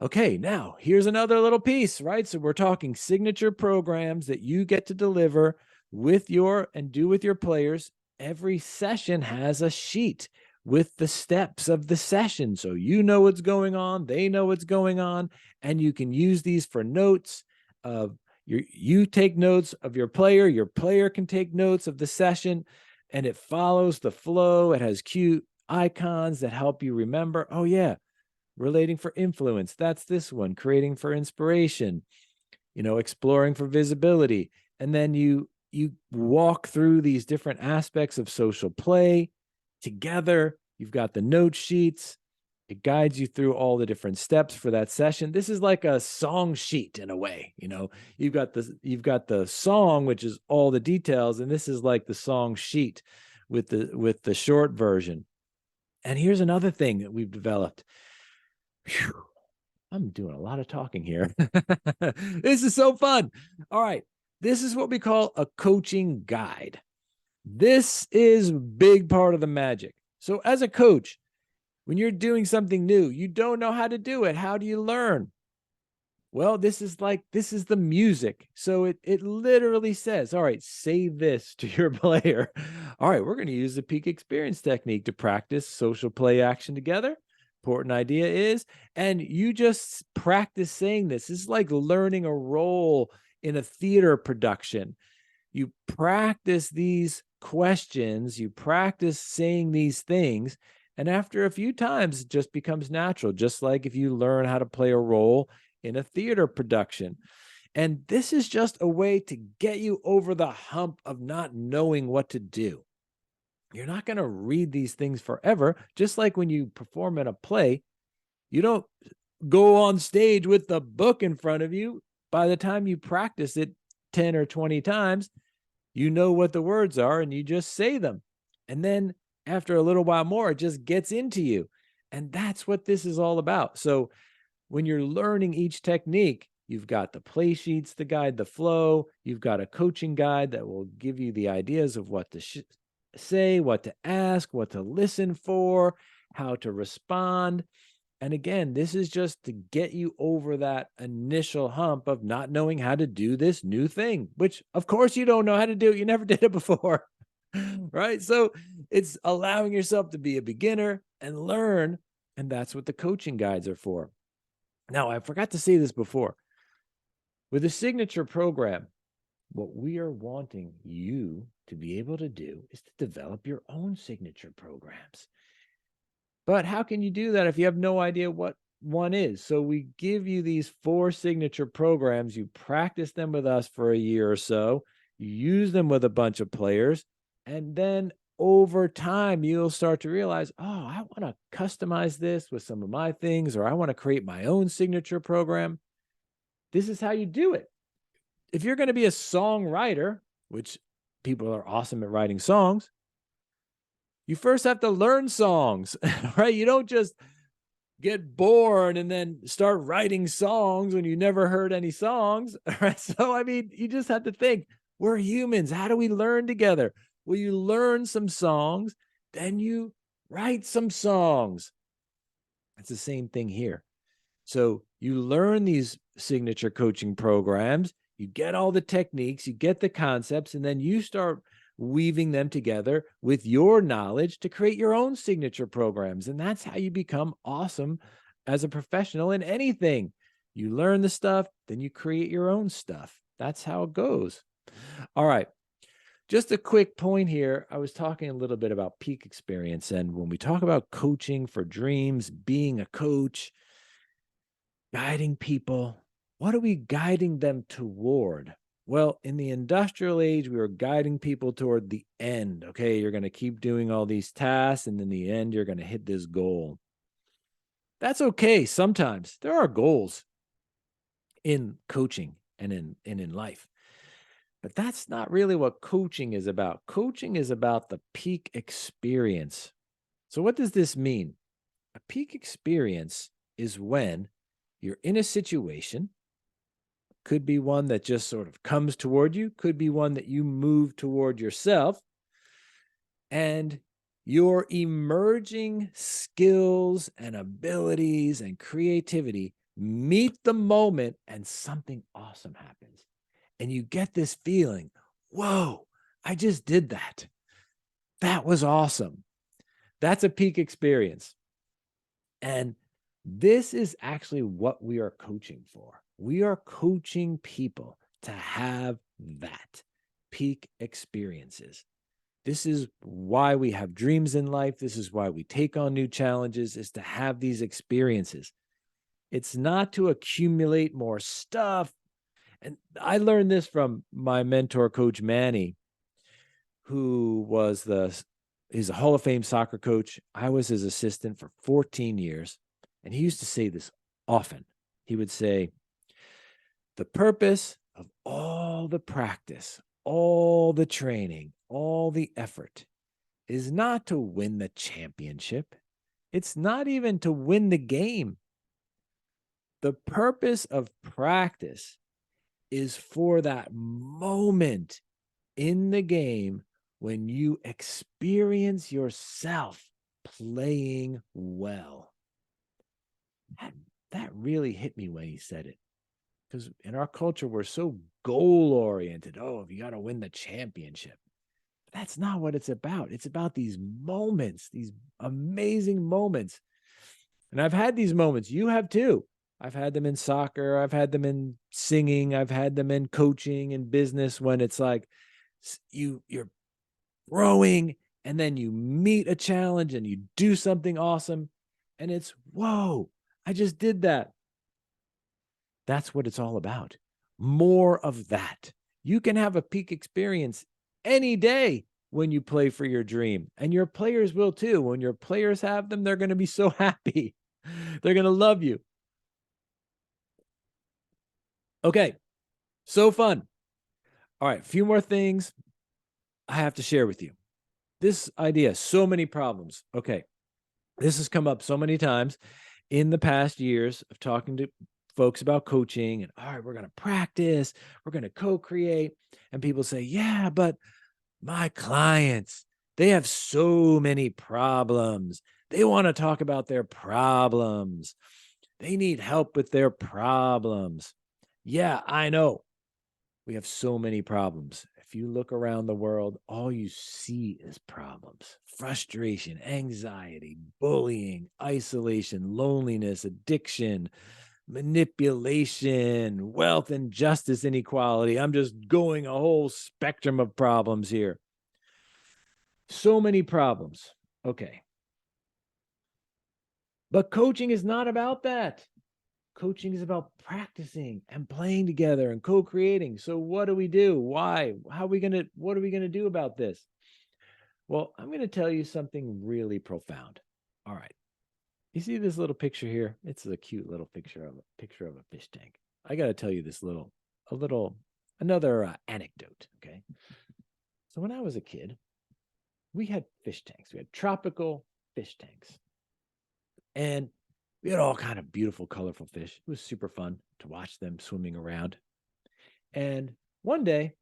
Okay, now here's another little piece, right? So we're talking signature programs that you get to deliver with your and do with your players. Every session has a sheet with the steps of the session. So you know what's going on, they know what's going on, and you can use these for notes of you take notes of your player can take notes of the session, and it follows the flow. It has cute icons that help you remember, oh yeah, relating for influence, that's this one, creating for inspiration, exploring for visibility. And then you walk through these different aspects of social play together. You've got the note sheets. It guides you through all the different steps for that session. This is like a song sheet in a way. You've got the song, which is all the details, and this is like the song sheet with the short version. And here's another thing that we've developed. Whew, I'm doing a lot of talking here. This is so fun. All right. This is what we call a coaching guide. This is a big part of the magic. So as a coach, when you're doing something new, you don't know how to do it. How do you learn? Well, this is the music. So it literally says, all right, say this to your player. All right, we're going to use the peak experience technique to practice social play action together. Important idea is, and you just practice saying this. This is like learning a role in a theater production. You practice these questions, you practice saying these things, and after a few times, it just becomes natural, just like if you learn how to play a role in a theater production. And this is just a way to get you over the hump of not knowing what to do. You're not going to read these things forever. Just like when you perform in a play, you don't go on stage with the book in front of you. By the time you practice it 10 or 20 times, you know what the words are and you just say them. And then after a little while more, it just gets into you. And that's what this is all about. So when you're learning each technique, you've got the play sheets to guide the flow. You've got a coaching guide that will give you the ideas of what to say, what to ask, what to listen for, how to respond. And again, this is just to get you over that initial hump of not knowing how to do this new thing, which of course you don't know how to do. You never did it before, right? So it's allowing yourself to be a beginner and learn. And that's what the coaching guides are for. Now, I forgot to say this before. With a signature program, what we are wanting you to be able to do is to develop your own signature programs. But how can you do that if you have no idea what one is? So we give you these 4 signature programs. You practice them with us for a year or so. You use them with a bunch of players. And then over time, you'll start to realize, oh, I want to customize this with some of my things, or I want to create my own signature program. This is how you do it. If you're going to be a songwriter, which people are awesome at writing songs, you first have to learn songs, right? You don't just get bored and then start writing songs when you never heard any songs, right? So, I mean, you just have to think, we're humans. How do we learn together? Well, you learn some songs, then you write some songs. It's the same thing here. So you learn these signature coaching programs, you get all the techniques, you get the concepts, and then you start weaving them together with your knowledge to create your own signature programs. And that's how you become awesome as a professional in anything. You learn the stuff, then you create your own stuff. That's how it goes. All right. Just a quick point here. I was talking a little bit about peak experience. And when we talk about coaching for dreams, being a coach, guiding people, what are we guiding them toward? Well, in the industrial age, we were guiding people toward the end. Okay, you're going to keep doing all these tasks, and in the end, you're going to hit this goal. That's okay. Sometimes there are goals in coaching and in life. But that's not really what coaching is about. Coaching is about the peak experience. So what does this mean? A peak experience is when you're in a situation, could be one that just sort of comes toward you, could be one that you move toward yourself, and your emerging skills and abilities and creativity meet the moment and something awesome happens. And you get this feeling, whoa, I just did that. That was awesome. That's a peak experience. And this is actually what we are coaching for. We are coaching people to have that peak experiences. This is why we have dreams in life. This is why we take on new challenges, is to have these experiences. It's not to accumulate more stuff. And I learned this from my mentor, Coach Manny, who he's a Hall of Fame soccer coach. I was his assistant for 14 years. And he used to say this often. He would say, the purpose of all the practice, all the training, all the effort is not to win the championship. It's not even to win the game. The purpose of practice is for that moment in the game when you experience yourself playing well. That really hit me when he said it. Because in our culture, we're so goal-oriented. Oh, you got to win the championship. That's not what it's about. It's about these moments, these amazing moments. And I've had these moments. You have too. I've had them in soccer. I've had them in singing. I've had them in coaching and business, when it's like you're growing and then you meet a challenge and you do something awesome. And it's, whoa, I just did that. That's what it's all about. More of that. You can have a peak experience any day when you play for your dream, and your players will too. When your players have them, they're going to be so happy. They're going to love you. Okay. So fun. All right. A few more things I have to share with you. This idea, so many problems. Okay. This has come up so many times in the past years of talking to folks about coaching, and all right, we're going to practice, we're going to co-create. And people say, yeah, but my clients, they have so many problems. They want to talk about their problems. They need help with their problems. Yeah, I know. We have so many problems. If you look around the world, all you see is problems, frustration, anxiety, bullying, isolation, loneliness, addiction, manipulation, wealth and justice inequality. I'm just going a whole spectrum of problems here. So many problems. Okay. But coaching is not about that. Coaching is about practicing and playing together and co-creating. So what do we do? Why? What are we going to do about this? Well, I'm going to tell you something really profound. All right. You see this little picture here? It's a cute little picture of a fish tank. I got to tell you this another anecdote. Okay. So when I was a kid, we had fish tanks. We had tropical fish tanks, and we had all kind of beautiful, colorful fish. It was super fun to watch them swimming around. And one day,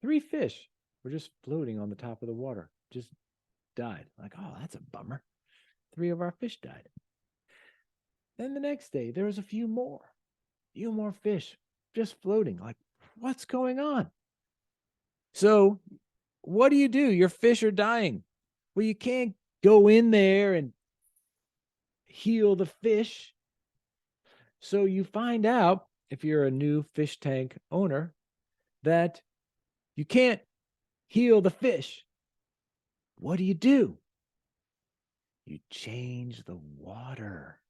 3 fish were just floating on the top of the water, just died. Like, oh, that's a bummer. 3 of our fish died. Then the next day, there was a few more fish just floating. Like, what's going on? So, what do? Your fish are dying. Well, you can't go in there and heal the fish. So, you find out, if you're a new fish tank owner, that you can't heal the fish. What do? You change the water.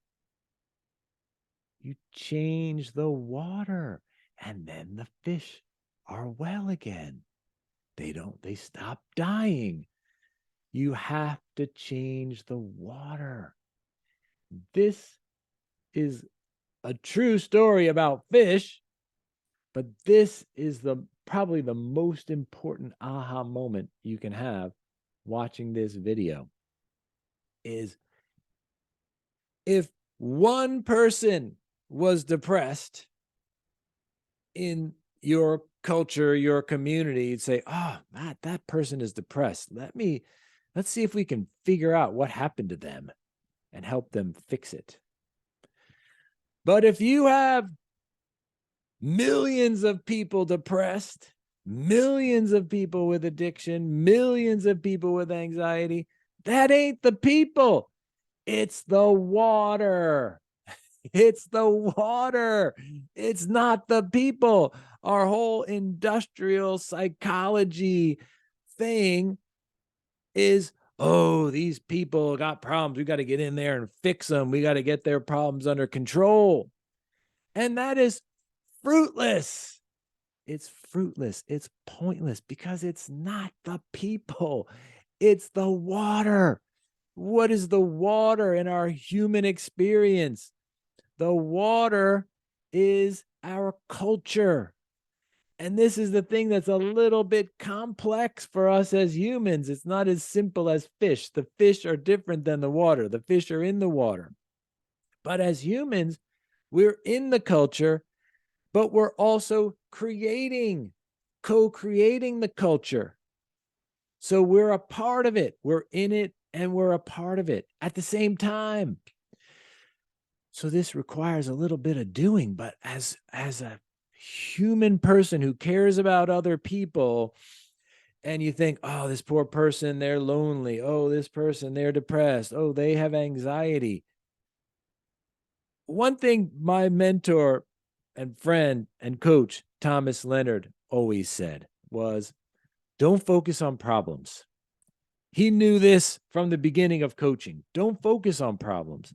You change the water, and then the fish are well again. They stop dying. You have to change the water. This is a true story about fish, but this is probably the most important aha moment you can have watching this video. Is if one person was depressed in your culture, your community, you'd say, oh, that person is depressed. Let's see if we can figure out what happened to them and help them fix it. But if you have millions of people depressed, millions of people with addiction, millions of people with anxiety, that ain't the people. It's the water. It's the water. It's not the people. Our whole industrial psychology thing is, oh, these people got problems. We got to get in there and fix them. We got to get their problems under control. And that is fruitless. It's fruitless. It's pointless because it's not the people. It's the water. What is the water in our human experience? The water is our culture. And this is the thing that's a little bit complex for us as humans. It's not as simple as fish. The fish are different than the water. The fish are in the water. But as humans, we're in the culture, but we're also co-creating the culture. So we're a part of it. We're in it and we're a part of it at the same time. So this requires a little bit of doing, but as a human person who cares about other people, and you think, oh, this poor person, they're lonely. Oh, this person, they're depressed. Oh, they have anxiety. One thing my mentor and friend and coach, Thomas Leonard, always said was, don't focus on problems. He knew this from the beginning of coaching. Don't focus on problems.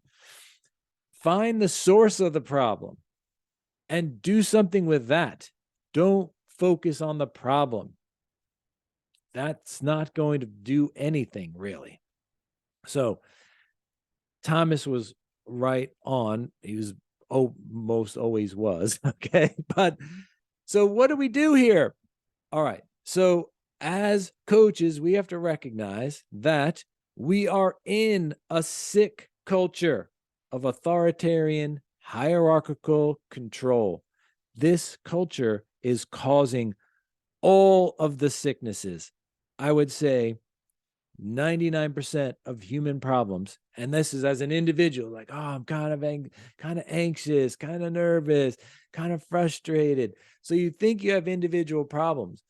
Find the source of the problem and do something with that. Don't focus on the problem. That's not going to do anything, really. So Thomas was right on. He was most always was. Okay. But so what do we do here? All right. So as coaches, we have to recognize that we are in a sick culture of authoritarian, hierarchical control. This culture is causing all of the sicknesses. I would say 99% of human problems, and this is as an individual, like, oh, I'm kind of anxious, kind of nervous, kind of frustrated. So you think you have individual problems.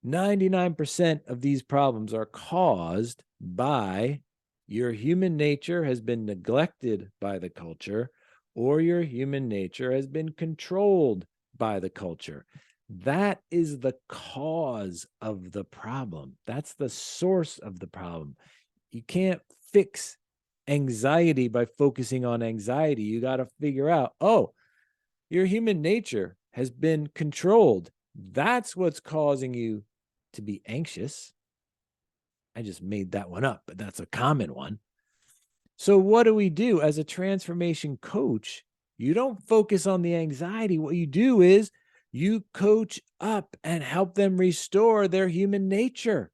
99% of these problems are caused by your human nature has been neglected by the culture, or your human nature has been controlled by the culture. That is the cause of the problem. That's the source of the problem. You can't fix anxiety by focusing on anxiety. You got to figure out, oh, your human nature has been controlled. That's what's causing you to be anxious. I just made that one up, but that's a common one. So what do we do as a transformation coach? You don't focus on the anxiety. What you do is you coach up and help them restore their human nature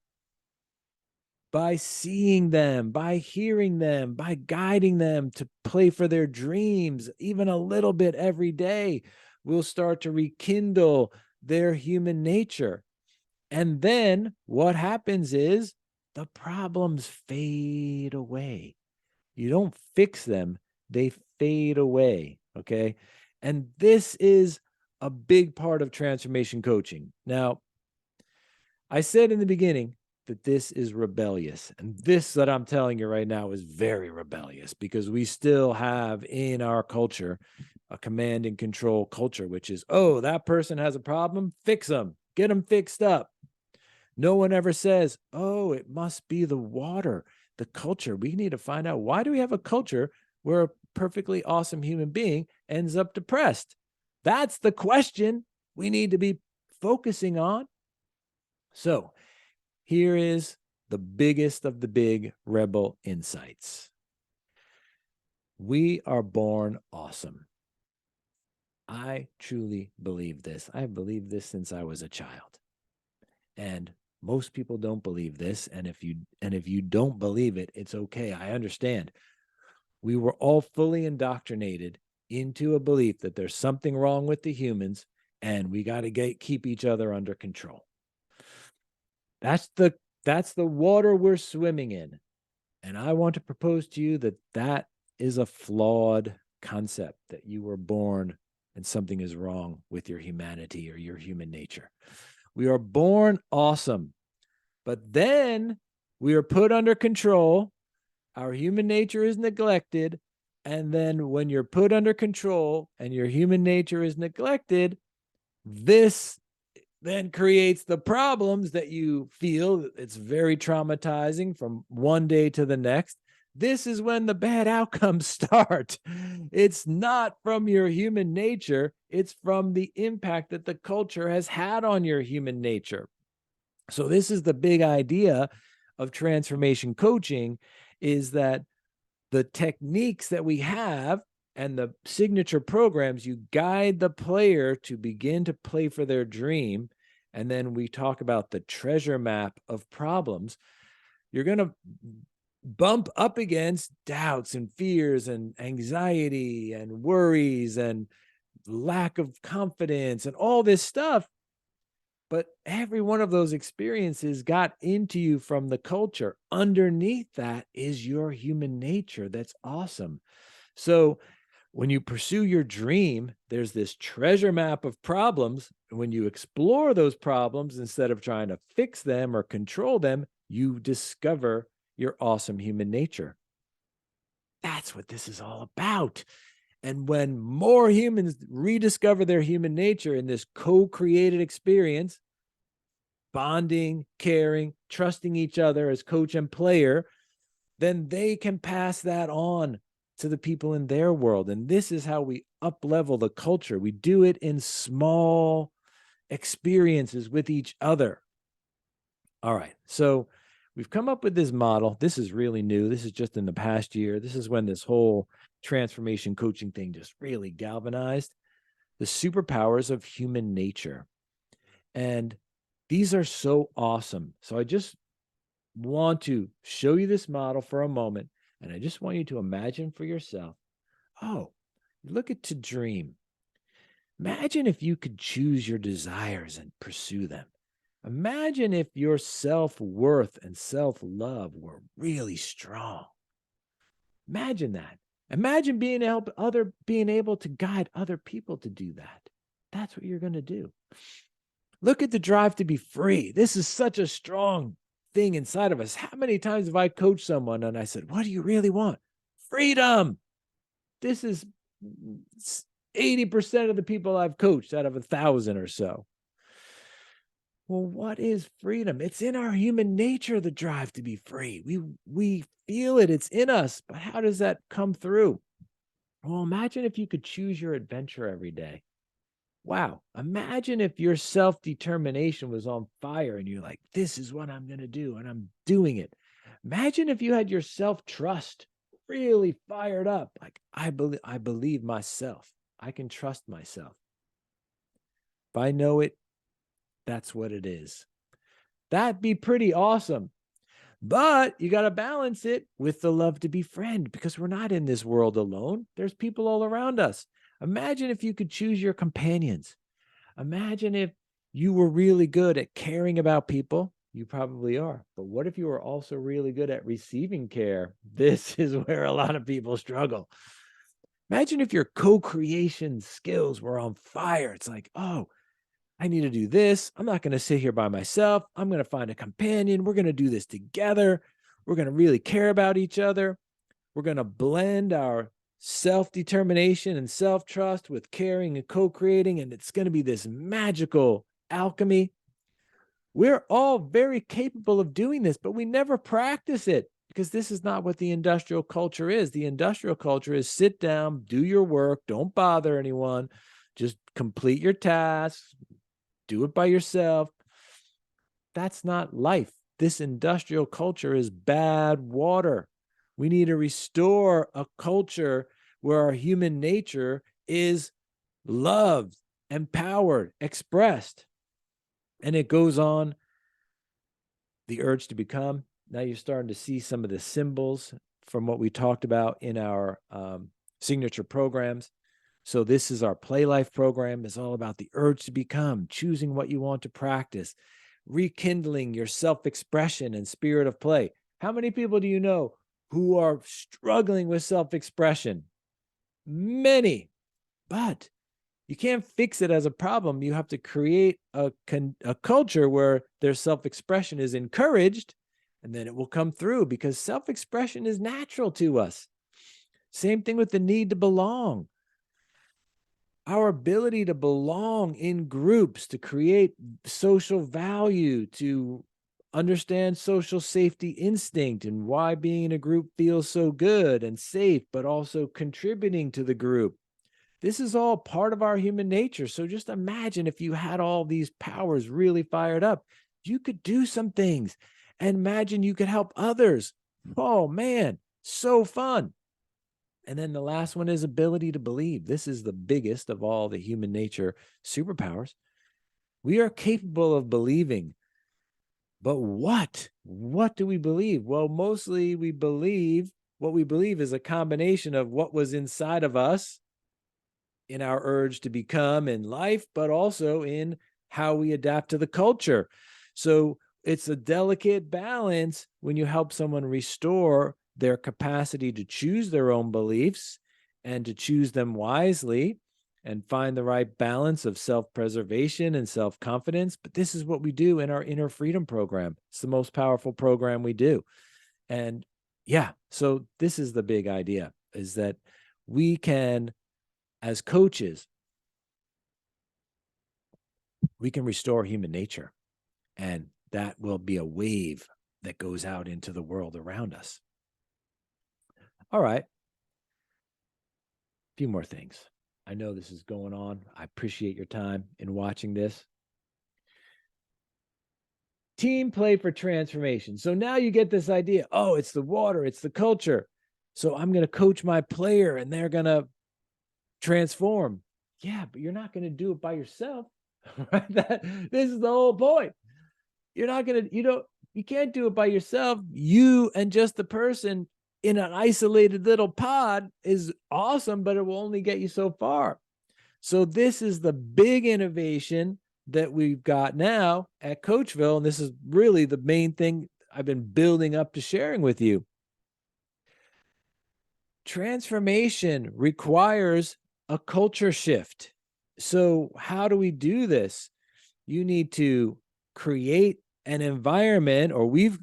by seeing them, by hearing them, by guiding them to play for their dreams, even a little bit every day. We'll start to rekindle their human nature. And then what happens is the problems fade away. You don't fix them, they fade away. Okay. And this is a big part of transformation coaching. Now, I said in the beginning that this is rebellious. And this that I'm telling you right now is very rebellious because we still have in our culture a command and control culture, which is, oh, that person has a problem, fix them, get them fixed up. No one ever says, oh, it must be the water, the culture. We need to find out, why do we have a culture where a perfectly awesome human being ends up depressed? That's the question we need to be focusing on. So here is the biggest of the big rebel insights. We are born awesome. I truly believe this. I have believed this since I was a child. And most people don't believe this. And if you don't believe it, it's okay. I understand. We were all fully indoctrinated into a belief that there's something wrong with the humans and we got to keep each other under control. That's the water we're swimming in. And I want to propose to you that that is a flawed concept, that you were born and something is wrong with your humanity or your human nature. We are born awesome, but then we are put under control. Our human nature is neglected. And then when you're put under control and your human nature is neglected, this then creates the problems that you feel. It's very traumatizing from one day to the next. This is when the bad outcomes start. It's not from your human nature. It's from the impact that the culture has had on your human nature. So this is the big idea of transformation coaching, is that the techniques that we have and the signature programs, you guide the player to begin to play for their dream. And then we talk about the treasure map of problems. You're going to bump up against doubts and fears and anxiety and worries and lack of confidence and all this stuff. But every one of those experiences got into you from the culture. Underneath that is your human nature. That's awesome. So when you pursue your dream, there's this treasure map of problems. And when you explore those problems, instead of trying to fix them or control them, you discover your awesome human nature. That's what this is all about. And when more humans rediscover their human nature in this co-created experience, bonding, caring, trusting each other as coach and player, then they can pass that on to the people in their world. And this is how we up-level the culture. We do it in small experiences with each other. All right. So we've come up with this model. This is really new. This is just in the past year. This is when this whole transformation coaching thing just really galvanized. The superpowers of human nature. And these are so awesome. So I just want to show you this model for a moment. And I just want you to imagine for yourself, oh, look at to dream. Imagine if you could choose your desires and pursue them. Imagine if your self-worth and self-love were really strong. Imagine that. Imagine being able to guide other people to do that. That's what you're going to do. Look at the drive to be free. This is such a strong thing inside of us. How many times have I coached someone and I said, what do you really want? Freedom. This is 80% of the people I've coached out of 1,000 or so. Well, what is freedom? It's in our human nature, the drive to be free. We feel it. It's in us. But how does that come through? Well, imagine if you could choose your adventure every day. Wow. Imagine if your self-determination was on fire and you're like, this is what I'm going to do, and I'm doing it. Imagine if you had your self-trust really fired up. Like, I believe myself. I can trust myself. If I know it, that's what it is. That'd be pretty awesome. But you got to balance it with the love to befriend, because we're not in this world alone. There's people all around us. Imagine if you could choose your companions. Imagine if you were really good at caring about people. You probably are. But what if you were also really good at receiving care? This is where a lot of people struggle. Imagine if your co-creation skills were on fire. It's like, oh, I need to do this. I'm not going to sit here by myself. I'm going to find a companion. We're going to do this together. We're going to really care about each other. We're going to blend our self-determination and self-trust with caring and co-creating, and it's going to be this magical alchemy. We're all very capable of doing this, but we never practice it because this is not what the industrial culture is. The industrial culture is sit down, do your work, don't bother anyone, just complete your tasks, do it by yourself. That's not life. This industrial culture is bad water. We need to restore a culture where our human nature is loved, empowered, expressed. And it goes on, the urge to become. Now you're starting to see some of the symbols from what we talked about in our signature programs. So this is our Play Life program. It's all about the urge to become, choosing what you want to practice, rekindling your self-expression and spirit of play. How many people do you know who are struggling with self-expression? Many. But you can't fix it as a problem. You have to create a culture where their self-expression is encouraged, and then it will come through, because self-expression is natural to us. Same thing with the need to belong. Our ability to belong in groups, to create social value, to understand social safety instinct and why being in a group feels so good and safe, but also contributing to the group. This is all part of our human nature. So just imagine if you had all these powers really fired up, you could do some things, and imagine you could help others. Oh man, so fun. And then the last one is ability to believe. This is the biggest of all the human nature superpowers. We are capable of believing. But what? What do we believe? Well, mostly we believe, what we believe is a combination of what was inside of us in our urge to become in life, but also in how we adapt to the culture. So it's a delicate balance when you help someone restore their capacity to choose their own beliefs and to choose them wisely and find the right balance of self-preservation and self-confidence. But this is what we do in our Inner Freedom program. It's the most powerful program we do. And yeah, so this is the big idea, is that we can, as coaches, we can restore human nature, and that will be a wave that goes out into the world around us. All right. A few more things. I know this is going on. I appreciate your time in watching this. Team play for transformation. So now you get this idea. Oh, it's the water, it's the culture. So I'm going to coach my player and they're going to transform. Yeah, but you're not going to do it by yourself. Right? This is the whole point. You're not going to, you can't do it by yourself. You and just the person in an isolated little pod is awesome, but it will only get you so far. So this is the big innovation that we've got now at CoachVille, and this is really the main thing I've been building up to sharing with you. Transformation requires a culture shift. So how do we do this? You need to create an environment, or we've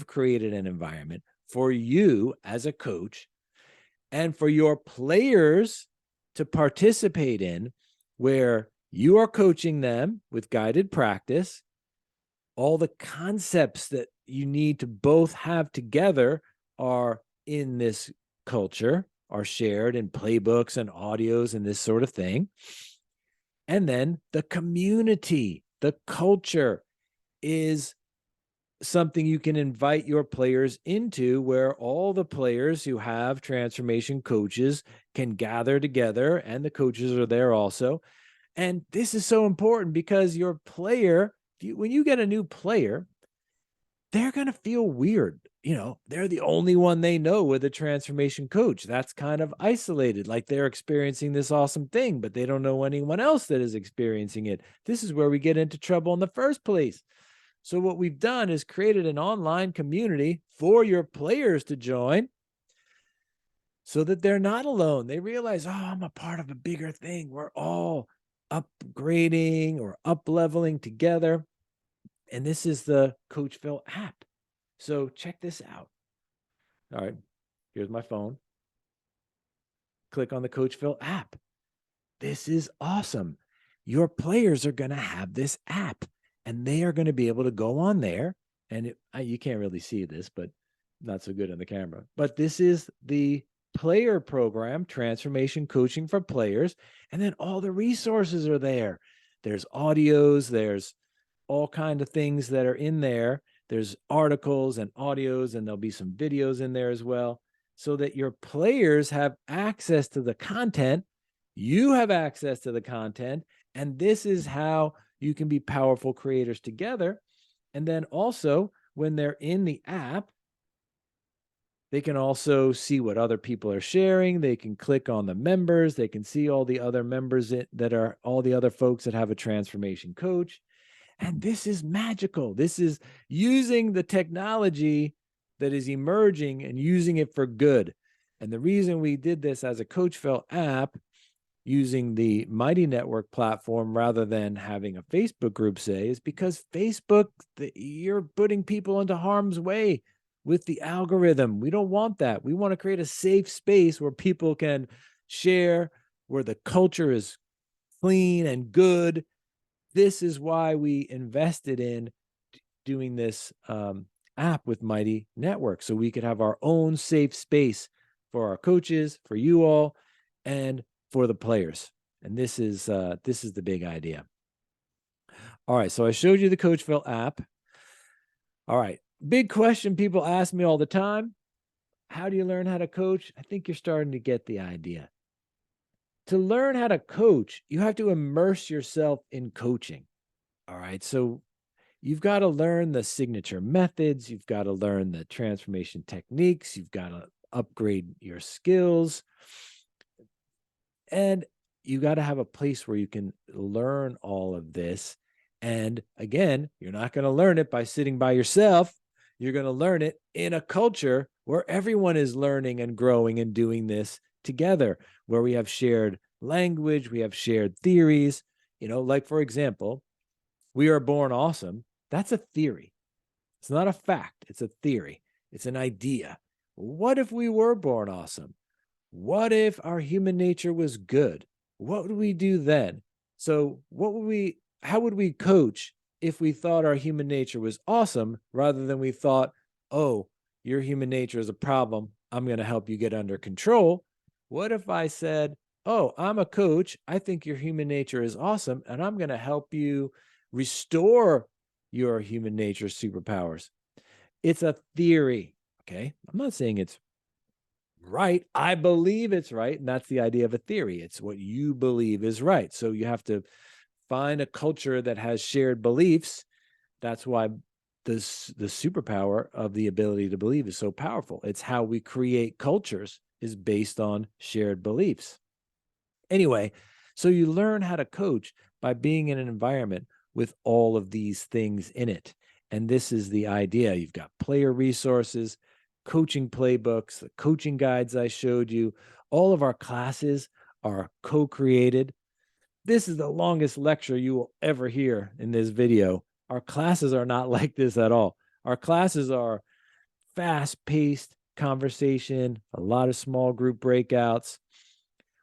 created an environment for you as a coach and for your players to participate in, where you are coaching them with guided practice. All the concepts that you need to both have together are in this culture. are shared in playbooks and audios and this sort of thing. And then the community, the culture is something you can invite your players into, where all the players who have transformation coaches can gather together, and the coaches are there also. And this is so important because your player, when you get a new player, they're going to feel weird. They're the only one they know with a transformation coach. That's kind of isolated, like they're experiencing this awesome thing, but they don't know anyone else that is experiencing it. This is where we get into trouble in the first place. So what we've done is created an online community for your players to join so that they're not alone. They realize, oh, I'm a part of a bigger thing. We're all upgrading or up-leveling together. And this is the CoachVille app. So check this out. All right, here's my phone. Click on the CoachVille app. This is awesome. Your players are going to have this app, and they are going to be able to go on there. And you can't really see this, but not so good on the camera. But this is the player program, Transformation Coaching for Players. And then all the resources are there. There's audios, there's all kinds of things that are in there. There's articles and audios, and there'll be some videos in there as well, so that your players have access to the content. You have access to the content, and this is how you can be powerful creators together. And then also, when they're in the app, they can also see what other people are sharing. They can click on the members. They can see all the other members that are all the other folks that have a transformation coach. And this is magical. This is using the technology that is emerging and using it for good. And the reason we did this as a CoachVille app using the Mighty Network platform rather than having a Facebook group, say, is because Facebook, you're putting people into harm's way with the algorithm. We don't want that. We want to create a safe space where people can share, where the culture is clean and good. This is why we invested in doing this app with Mighty Network, so we could have our own safe space for our coaches, for you all, and for the players. And this is the big idea. All right, so I showed you the CoachVille app. All right, big question people ask me all the time: how do you learn how to coach? I think you're starting to get the idea. To learn how to coach, you have to immerse yourself in coaching. All right, so you've got to learn the signature methods. You've got to learn the transformation techniques. You've got to upgrade your skills. And you got to have a place where you can learn all of this. And again, you're not going to learn it by sitting by yourself. You're going to learn it in a culture where everyone is learning and growing and doing this together, where we have shared language, we have shared theories. Like, for example, we are born awesome. That's a theory. It's not a fact. It's a theory. It's an idea. What if we were born awesome? What if our human nature was good? What would we do then? So how would we coach if we thought our human nature was awesome, rather than we thought, oh, your human nature is a problem, I'm going to help you get under control? What if I said, oh, I'm a coach, I think your human nature is awesome, and I'm going to help you restore your human nature superpowers? It's a theory, okay? I'm not saying it's right. I believe it's right, and that's the idea of a theory. It's what you believe is right. So you have to find a culture that has shared beliefs. That's why the superpower of the ability to believe is so powerful. It's how we create cultures, is based on shared beliefs. Anyway, so you learn how to coach by being in an environment with all of these things in it. And this is the idea. You've got player resources, coaching playbooks, the coaching guides I showed you. All of our classes are co-created. This is the longest lecture you will ever hear in this video. Our classes are not like this at all. Our classes are fast-paced conversation, a lot of small group breakouts.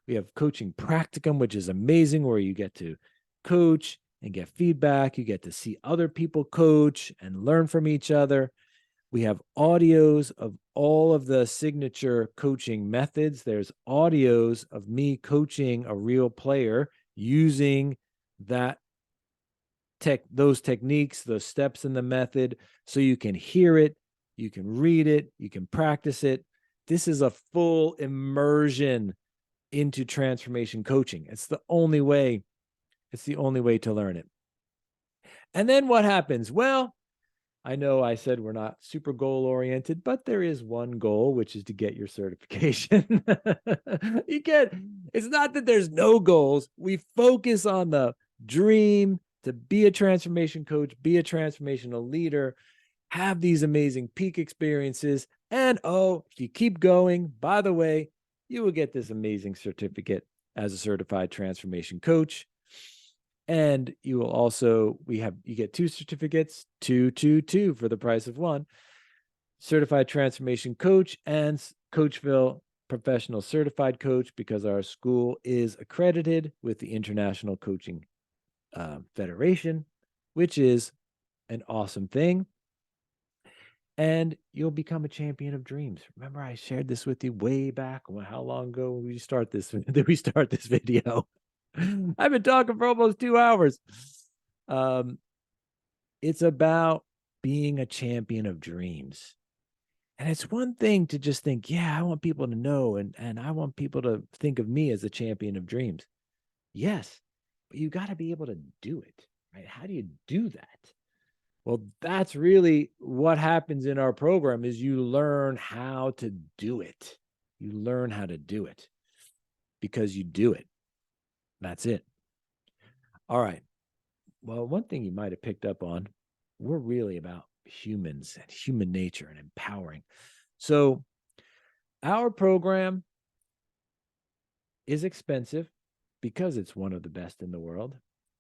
We have coaching practicum, which is amazing, where you get to coach and get feedback. You get to see other people coach and learn from each other. We have audios of all of the signature coaching methods. There's audios of me coaching a real player using those techniques, those steps in the method, so you can hear it, you can read it, you can practice it. This is a full immersion into transformation coaching. It's the only way to learn it. And then what happens? Well, I know I said we're not super goal oriented, but there is one goal, which is to get your certification. It's not that there's no goals. We focus on the dream to be a transformation coach, be a transformational leader, have these amazing peak experiences. And if you keep going, by the way, you will get this amazing certificate as a certified transformation coach. And you will also, you get 2 certificates, two for the price of one. Certified transformation coach and CoachVille professional certified coach, because our school is accredited with the International Coaching Federation, which is an awesome thing. And you'll become a champion of dreams. Remember, I shared this with you way back. How long ago did we start this video? I've been talking for almost 2 hours. It's about being a champion of dreams. And it's one thing to just think, yeah, I want people to know, and I want people to think of me as a champion of dreams. Yes, but you got to be able to do it, right? How do you do that? Well, that's really what happens in our program, is you learn how to do it. You learn how to do it because you do it. That's it. All right. Well, one thing you might have picked up on, we're really about humans and human nature and empowering. So our program is expensive because it's one of the best in the world,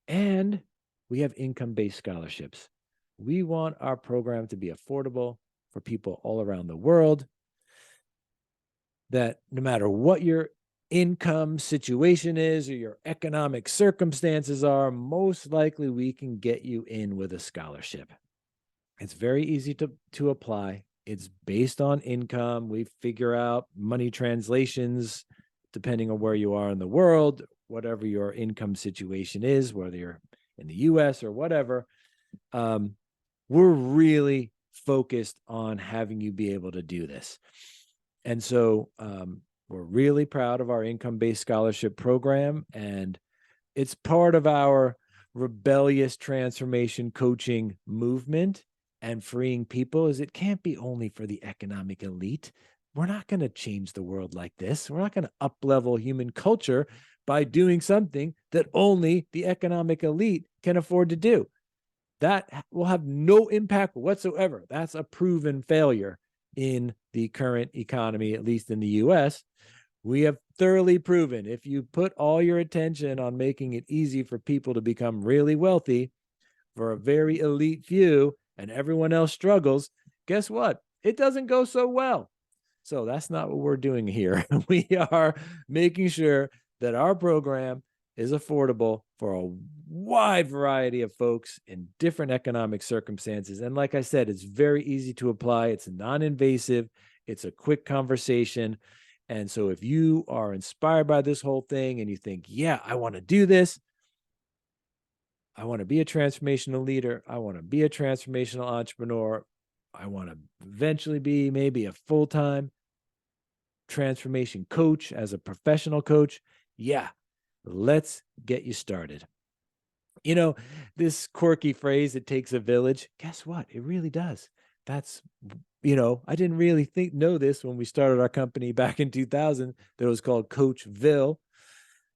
and we have income-based scholarships. We want our program to be affordable for people all around the world, that no matter what your income situation is or your economic circumstances are, most likely we can get you in with a scholarship. It's very easy to apply. It's based on income. We figure out money translations depending on where you are in the world, whatever your income situation is, whether you're in the US or whatever. We're really focused on having you be able to do this. And so we're really proud of our income-based scholarship program, and it's part of our rebellious transformation coaching movement and freeing people. Is it can't be only for the economic elite. We're not going to change the world like this. We're not going to up-level human culture by doing something that only the economic elite can afford to do. That will have no impact whatsoever. That's a proven failure in the current economy, at least in the US. We have thoroughly proven, if you put all your attention on making it easy for people to become really wealthy for a very elite few, and everyone else struggles, guess what? It doesn't go so well. So that's not what we're doing here. We are making sure that our program is affordable for a wide variety of folks in different economic circumstances. And like I said, it's very easy to apply. It's non-invasive. It's a quick conversation. And so if you are inspired by this whole thing and you think, yeah, I want to do this, I want to be a transformational leader, I want to be a transformational entrepreneur, I want to eventually be maybe a full-time transformation coach as a professional coach, yeah, let's get you started. You know, this quirky phrase, it takes a village. Guess what? It really does. That's, I didn't really know this when we started our company back in 2000 that it was called CoachVille.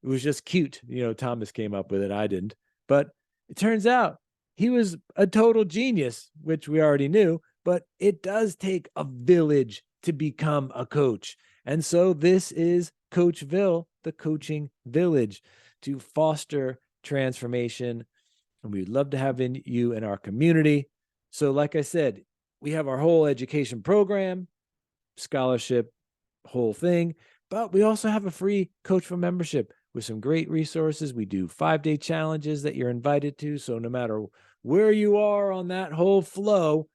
It was just cute. Thomas came up with it. I didn't. But it turns out he was a total genius, which we already knew, but it does take a village to become a coach. And so this is CoachVille, the coaching village, to foster transformation. And we'd love to have you in our community. So like I said, we have our whole education program, scholarship, whole thing, but we also have a free CoachVille membership with some great resources. We do 5-day challenges that you're invited to. So no matter where you are on that whole flow,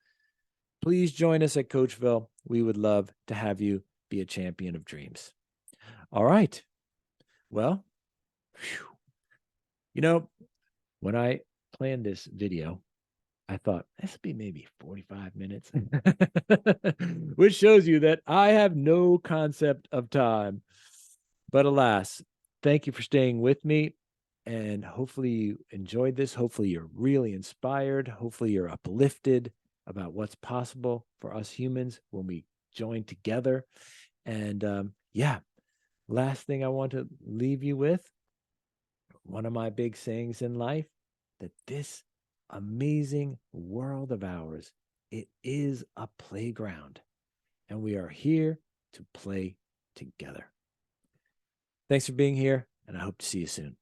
please join us at CoachVille. We would love to have you be a champion of dreams. All right. Well, when I planned this video, I thought this would be maybe 45 minutes, which shows you that I have no concept of time. But alas, thank you for staying with me. And hopefully you enjoyed this. Hopefully you're really inspired. Hopefully you're uplifted about what's possible for us humans when we join together. And yeah, last thing I want to leave you with, one of my big sayings in life, that this amazing world of ours, it is a playground, and we are here to play together. Thanks for being here, and I hope to see you soon.